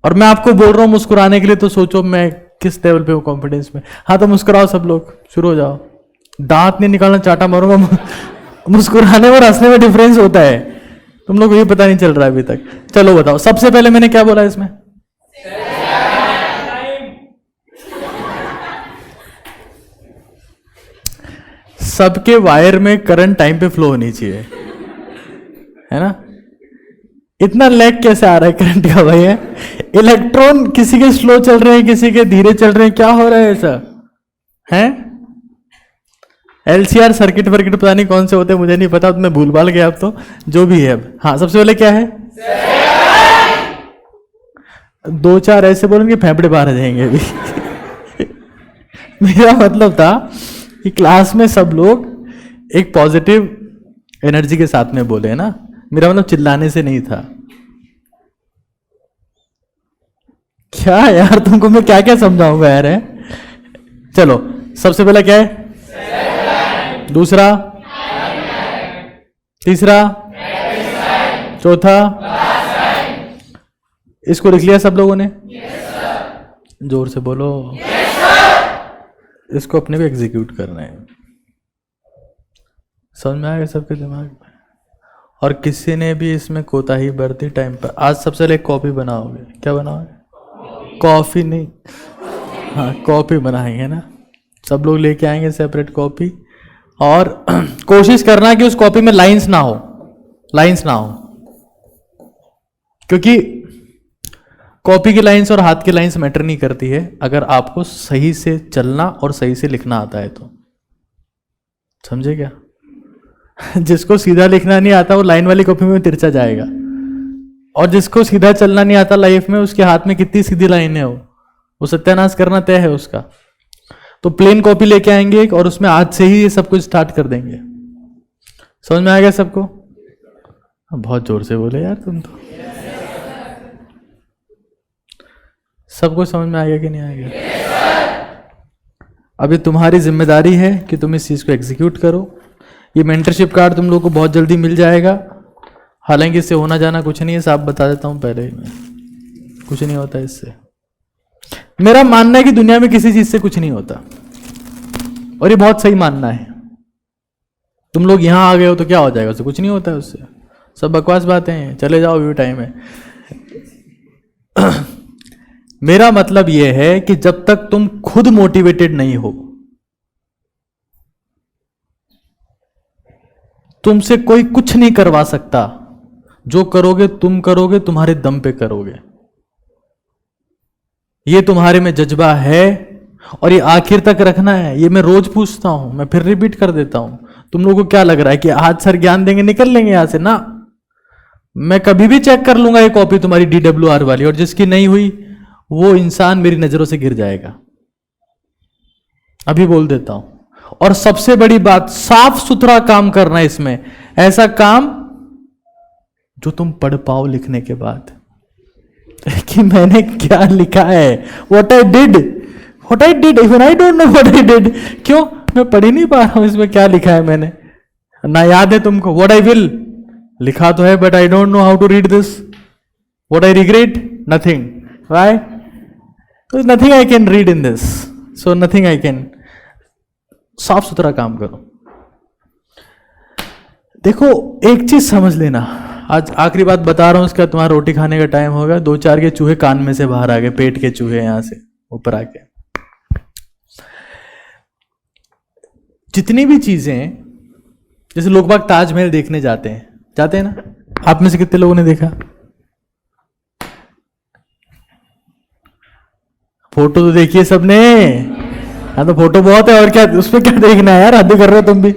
और मैं आपको बोल रहा हूं मुस्कुराने के लिए, तो सोचो मैं किस लेवल पे हूं कॉन्फिडेंस में। हाँ तो मुस्कुराओ सब लोग, शुरू हो जाओ। दांत नहीं निकालना, चाटा मारूंगा। मुस्कुराने और हंसने में डिफरेंस होता है, तुम लोग को ये पता नहीं चल रहा है अभी तक। चलो बताओ, सबसे पहले मैंने क्या बोला इसमें? सबके वायर में करंट टाइम पे फ्लो होनी चाहिए, है ना? इतना लैग कैसे आ रहा है करंट का भाई? है इलेक्ट्रॉन किसी के स्लो चल रहे हैं, किसी के धीरे चल रहे हैं, क्या हो रहा है ऐसा? है LCR सर्किट वर्किट पता नहीं कौन से होते हैं, मुझे नहीं पता, मैं भूल भाल गया अब तो, जो भी है अब। हाँ सबसे पहले क्या है? 2-4 ऐसे बोलेंगे फेफड़े बाहर आ जाएंगे अभी। मेरा मतलब था कि क्लास में सब लोग एक पॉजिटिव एनर्जी के साथ में बोले, है ना? मेरा मतलब चिल्लाने से नहीं था। क्या यार, तुमको मैं क्या क्या समझाऊंगा यार, है? चलो सबसे पहला क्या है? दूसरा, तीसरा, चौथा, इसको लिख लिया सब लोगों ने? जोर से बोलो। इसको अपने भी एग्जीक्यूट करना है। समझ में आएगा सबके दिमाग में? और किसी ने भी इसमें कोताही बरती टाइम पर, आज सबसे पहले कॉपी बनाओगे। क्या बनाओगे? कॉफी नहीं, हाँ कॉपी बनाएंगे ना। सब लोग लेके आएंगे सेपरेट कॉपी, और कोशिश करना कि उस कॉपी में लाइंस ना हो, लाइंस ना हो, क्योंकि कॉपी की लाइंस और हाथ की लाइंस मैटर नहीं करती है, अगर आपको सही से चलना और सही से लिखना आता है तो। समझे क्या? जिसको सीधा लिखना नहीं आता वो लाइन वाली कॉपी में तिरछा जाएगा, और जिसको सीधा चलना नहीं आता लाइफ में, उसके हाथ में कितनी सीधी लाइनें हो, वो सत्यानाश करना तय है उसका। तो प्लेन कॉपी लेके आएंगे और उसमें आज से ही ये सब कुछ स्टार्ट कर देंगे। समझ में आ गया सबको? बहुत जोर से बोले यार तुम तो। सबको समझ में आ गया कि नहीं आ गया? अभी तुम्हारी जिम्मेदारी है कि तुम इस चीज को एग्जीक्यूट करो। ये मेंटरशिप कार्ड तुम लोग को बहुत जल्दी मिल जाएगा। हालांकि इससे होना जाना कुछ नहीं है, साफ बता देता हूं पहले ही मैं, कुछ नहीं होता इससे। मेरा मानना है कि दुनिया में किसी चीज से कुछ नहीं होता, और ये बहुत सही मानना है। तुम लोग यहां आ गए हो तो क्या हो जाएगा? उससे कुछ नहीं होता है, उससे सब बकवास बातें हैं, चले जाओ, व्यू टाइम है। मेरा मतलब यह है कि जब तक तुम खुद मोटिवेटेड नहीं हो, तुमसे कोई कुछ नहीं करवा सकता। जो करोगे तुम करोगे, तुम्हारे दम पे करोगे। ये तुम्हारे में जज्बा है और ये आखिर तक रखना है। ये मैं रोज पूछता हूं, मैं फिर रिपीट कर देता हूं। तुम लोगों को क्या लग रहा है कि आज सर ज्ञान देंगे निकल लेंगे यहां से? ना, मैं कभी भी चेक कर लूंगा ये कॉपी तुम्हारी DWR वाली, और जिसकी नहीं हुई वो इंसान मेरी नजरों से गिर जाएगा, अभी बोल देता हूं। और सबसे बड़ी बात, साफ सुथरा काम करना है इसमें, ऐसा काम जो तुम पढ़ पाओ लिखने के बाद कि मैंने क्या लिखा है, what I did even I don't know what I did. क्यों? मैं पढ़ ही नहीं पा रहा हूं इसमें क्या लिखा है मैंने, ना याद है तुमको। व्हाट आई विल लिखा तो है, but I don't know how to read this. What I regret, nothing. Why? Nothing I can read in this, so nothing I can. साफ सुथरा काम करो। देखो एक चीज समझ लेना, आज आखिरी बात बता रहा हूं, उसका तुम्हारा रोटी खाने का टाइम होगा। 2-4 के चूहे कान में से बाहर आ गए, पेट के चूहे यहां से ऊपर आके। जितनी भी चीजें, जैसे लोग बाग ताजमहल देखने जाते हैं ना, आप में से कितने लोगों ने देखा? फोटो तो देखिए सबने। हाँ तो फोटो बहुत है, और क्या उसमें क्या देखना है यार, हद कर रहे हो तुम भी।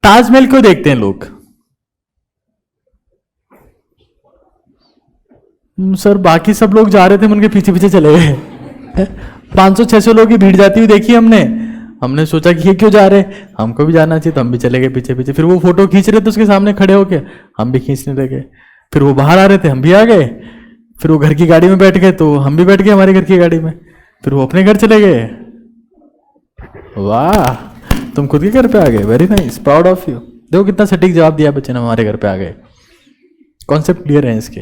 ताजमहल क्यों देखते हैं लोग? सर बाकी सब लोग जा रहे थे, उनके पीछे पीछे चले गए। 500-600 लोग की भीड़ जाती हुई देखी हमने सोचा कि ये क्यों जा रहे, हमको भी जाना चाहिए, तो हम भी चले गए पीछे पीछे। फिर वो फोटो खींच रहे थे उसके सामने खड़े होके, हम भी खींचने लगे। फिर वो बाहर आ रहे थे, हम भी आ गए। फिर वो घर की गाड़ी में बैठ गए, तो हम भी बैठ गए हमारे घर की गाड़ी में। फिर वो अपने घर चले गए। वाह, तुम खुद के घर पे आ गए, very nice, proud of you. देखो कितना सटीक जवाब दिया बच्चे ने, हमारे घर पे आ गए। कॉन्सेप्ट क्लियर है इसके।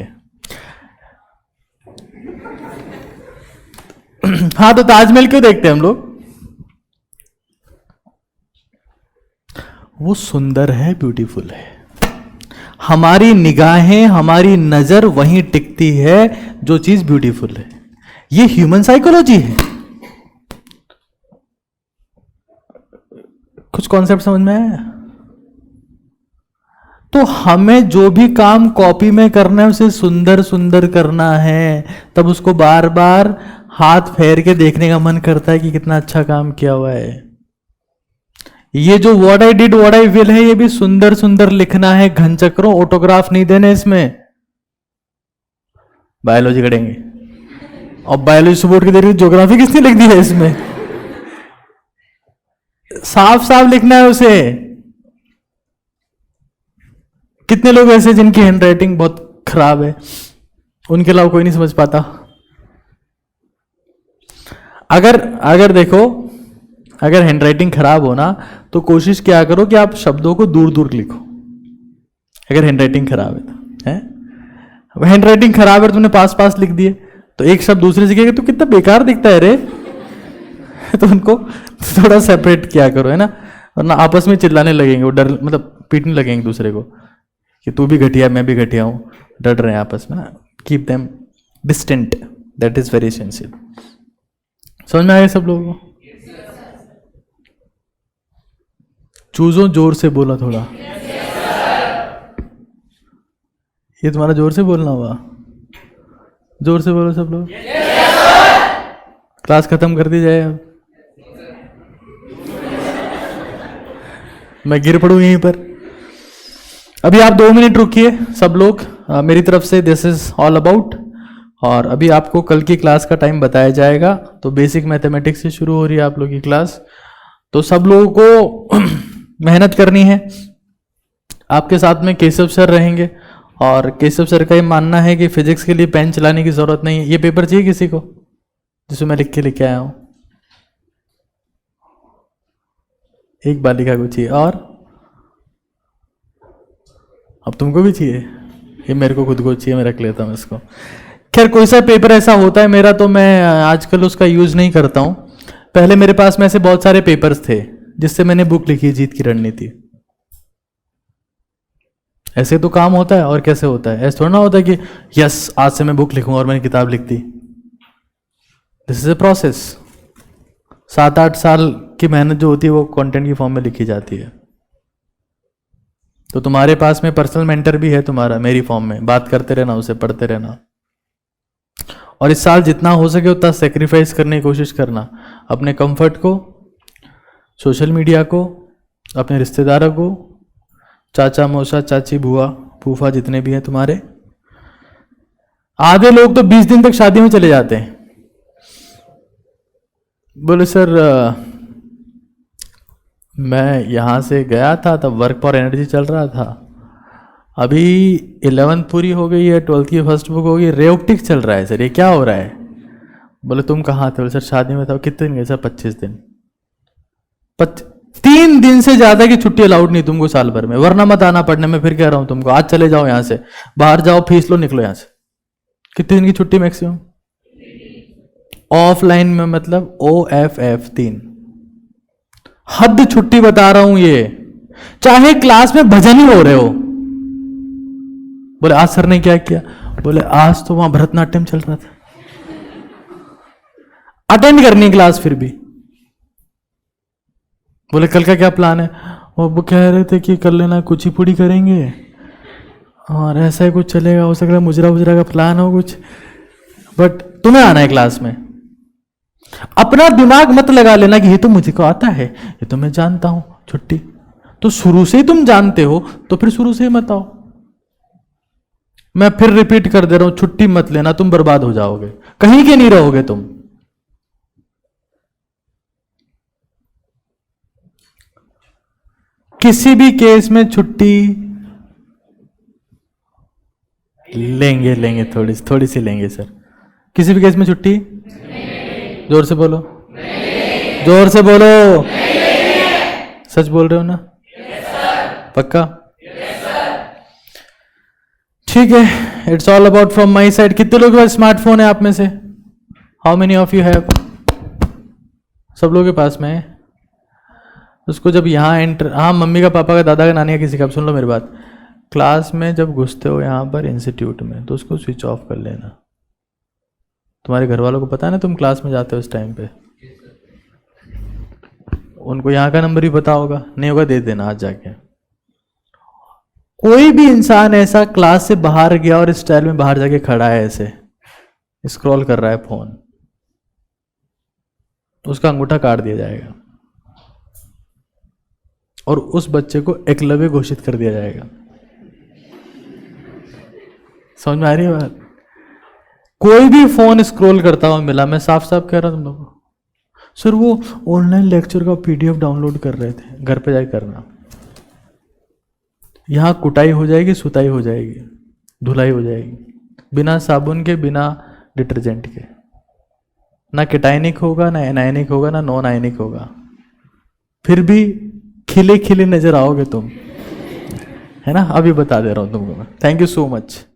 हाँ तो ताजमहल क्यों देखते हैं हम लोग? वो सुंदर है, ब्यूटीफुल है। हमारी निगाहें, हमारी नजर वहीं टिकती है जो चीज ब्यूटीफुल है। ये ह्यूमन साइकोलॉजी है। कुछ कॉन्सेप्ट समझ में आया? तो हमें जो भी काम कॉपी में करना है उसे सुंदर सुंदर करना है, तब उसको बार बार हाथ फेर के देखने का मन करता है कि कितना अच्छा काम किया हुआ है। ये जो what I did what I will है, ये भी सुंदर सुंदर लिखना है, घन चक्रों ऑटोग्राफ नहीं देने इसमें। बायोलॉजी करेंगे, और बायोलॉजी सपोर्ट की दे रही, ज्योग्राफी किसने लिख दी है इसमें? साफ साफ लिखना है उसे। कितने लोग ऐसे जिनकी हैंडराइटिंग बहुत खराब है, उनके अलावा कोई नहीं समझ पाता? अगर देखो, अगर हैंडराइटिंग खराब हो ना, तो कोशिश क्या करो कि आप शब्दों को दूर दूर लिखो। अगर हैंडराइटिंग खराब है तो, है हैंडराइटिंग खराब है, तुमने पास पास लिख दिए, तो एक शब्द दूसरे से कहेगा तो कितना बेकार दिखता है रे। तो उनको थोड़ा सेपरेट किया करो, है ना, वरना आपस में चिल्लाने लगेंगे, वो डर, मतलब पीटने लगेंगे दूसरे को कि तू भी घटिया मैं भी घटिया हूं, डर रहे हैं आपस में। Keep them distant, that is very essential. समझ में आया सब लोगों को? चूजो जोर से बोला थोड़ा। ये तुम्हारा जोर से बोलना हुआ, जोर से बोलो सब लोग। क्लास खत्म कर दी जाए, अब मैं गिर पड़ूं यहीं पर। अभी आप 2 मिनट रुकिए सब लोग, मेरी तरफ से दिस इज ऑल अबाउट। और अभी आपको कल की क्लास का टाइम बताया जाएगा। तो बेसिक मैथमेटिक्स से शुरू हो रही है आप लोग की क्लास, तो सब लोगों को मेहनत करनी है। आपके साथ में केशव सर रहेंगे, और केशव सर का ये मानना है कि फिजिक्स के लिए पेन चलाने की जरूरत नहीं है। ये पेपर चाहिए किसी को जिसमें मैं लिख के आया हूं? एक बालिका को चाहिए, और अब तुमको भी चाहिए? ये मेरे को खुद को चाहिए, मैं रख लेता हूं इसको। खैर कोई सा पेपर ऐसा होता है मेरा, तो मैं आजकल उसका यूज नहीं करता हूं। पहले मेरे पास में ऐसे बहुत सारे पेपर्स थे जिससे मैंने बुक लिखी, जीत की रणनीति। ऐसे तो काम होता है, और कैसे होता है? ऐसे थोड़ा ना होता है कि यस आज से मैं बुक लिखूंगा और मैंने किताब लिख दी। This is a process. 7-8 साल की मेहनत जो होती है वो कंटेंट की फॉर्म में लिखी जाती है। तो तुम्हारे पास में पर्सनल मेंटर भी है तुम्हारा, मेरी फॉर्म में, बात करते रहना, उसे पढ़ते रहना। और इस साल जितना हो सके उतना सेक्रीफाइस करने की कोशिश करना, अपने कंफर्ट को, सोशल मीडिया को, अपने रिश्तेदारों को, चाचा मौसा चाची बुआ फूफा जितने भी हैं तुम्हारे। आधे लोग तो 20 दिन तक शादी में चले जाते हैं। बोले सर मैं यहां से गया था तब वर्क फॉर एनर्जी चल रहा था, अभी 11th पूरी हो गई है, 12th की फर्स्ट बुक हो गई, रेओप्टिक चल रहा है सर, ये क्या हो रहा है? बोले तुम कहाँ थे? बोले सर शादी में था। कितने दिन गए? सर 25 दिन। 3 दिन से ज्यादा की छुट्टी अलाउड नहीं तुमको साल भर में, वरना मत आना पढ़ने में। फिर कह रहा हूं तुमको, आज चले जाओ यहां से, बाहर जाओ, फीस लो, निकलो यहां से। कितने दिन की छुट्टी मैक्सिमम? ऑफलाइन में मतलब OFF 3। हद छुट्टी बता रहा हूं ये, चाहे क्लास में भजन ही हो रहे हो। बोले आज सर ने क्या किया? बोले आज तो वहां भरतनाट्यम चल रहा था। अटेंड करनी क्लास फिर भी। बोले कल का क्या प्लान है? वो कह रहे थे कि कर लेना, कुचिपुड़ी करेंगे और ऐसा ही कुछ चलेगा, हो सकता है मुजरा मुजरा का प्लान हो कुछ, बट तुम्हें आना है क्लास में। अपना दिमाग मत लगा लेना कि ये तो मुझे को आता है, ये तो मैं जानता हूं, छुट्टी। तो शुरू से ही तुम जानते हो तो फिर शुरू से ही मत आओ। मैं फिर रिपीट कर दे रहा हूं, छुट्टी मत लेना, तुम बर्बाद हो जाओगे, कहीं के नहीं रहोगे तुम। किसी भी केस में छुट्टी लेंगे थोड़ी सी लेंगे सर। किसी भी केस में छुट्टी, जोर से बोलो, जोर से बोलो। सच बोल रहे हो ना? पक्का? ठीक है, it's all about from my side. कितने लोगों के पास स्मार्टफोन है आप में से? How many of you have? सब लोगों के पास में है। उसको जब यहाँ एंटर, हाँ मम्मी का, पापा का, दादा का, नानी का, किसी का, सुन लो मेरी बात, क्लास में जब घुसते हो यहाँ पर इंस्टीट्यूट में तो उसको स्विच ऑफ कर लेना। तुम्हारे घर वालों को पता है ना तुम क्लास में जाते हो इस टाइम पे, उनको यहाँ का नंबर भी पता होगा, नहीं होगा दे देना आज जाके। कोई भी इंसान ऐसा क्लास से बाहर गया और इस स्टाइल में बाहर जाके खड़ा है, ऐसे स्क्रॉल कर रहा है फोन, उसका अंगूठा काट दिया जाएगा और उस बच्चे को एकलव्य घोषित कर दिया जाएगा। समझ में आ रही है बात? कोई भी फोन स्क्रॉल करता हुआ मिला, मैं साफ साफ कह रहा हूं तुम लोगों को, सर वो ऑनलाइन लेक्चर का PDF डाउनलोड कर रहे थे, घर पे जाकर करना। यहां कुटाई हो जाएगी, सुताई हो जाएगी, धुलाई हो जाएगी, बिना साबुन के, बिना डिटर्जेंट के। ना किटाइनिक होगा, ना एनायनिक होगा, ना नॉन आयनिक होगा, फिर भी खिले खिले नजर आओगे तुम, है ना? अभी बता दे रहा हूं तुमको मैं। Thank you so much.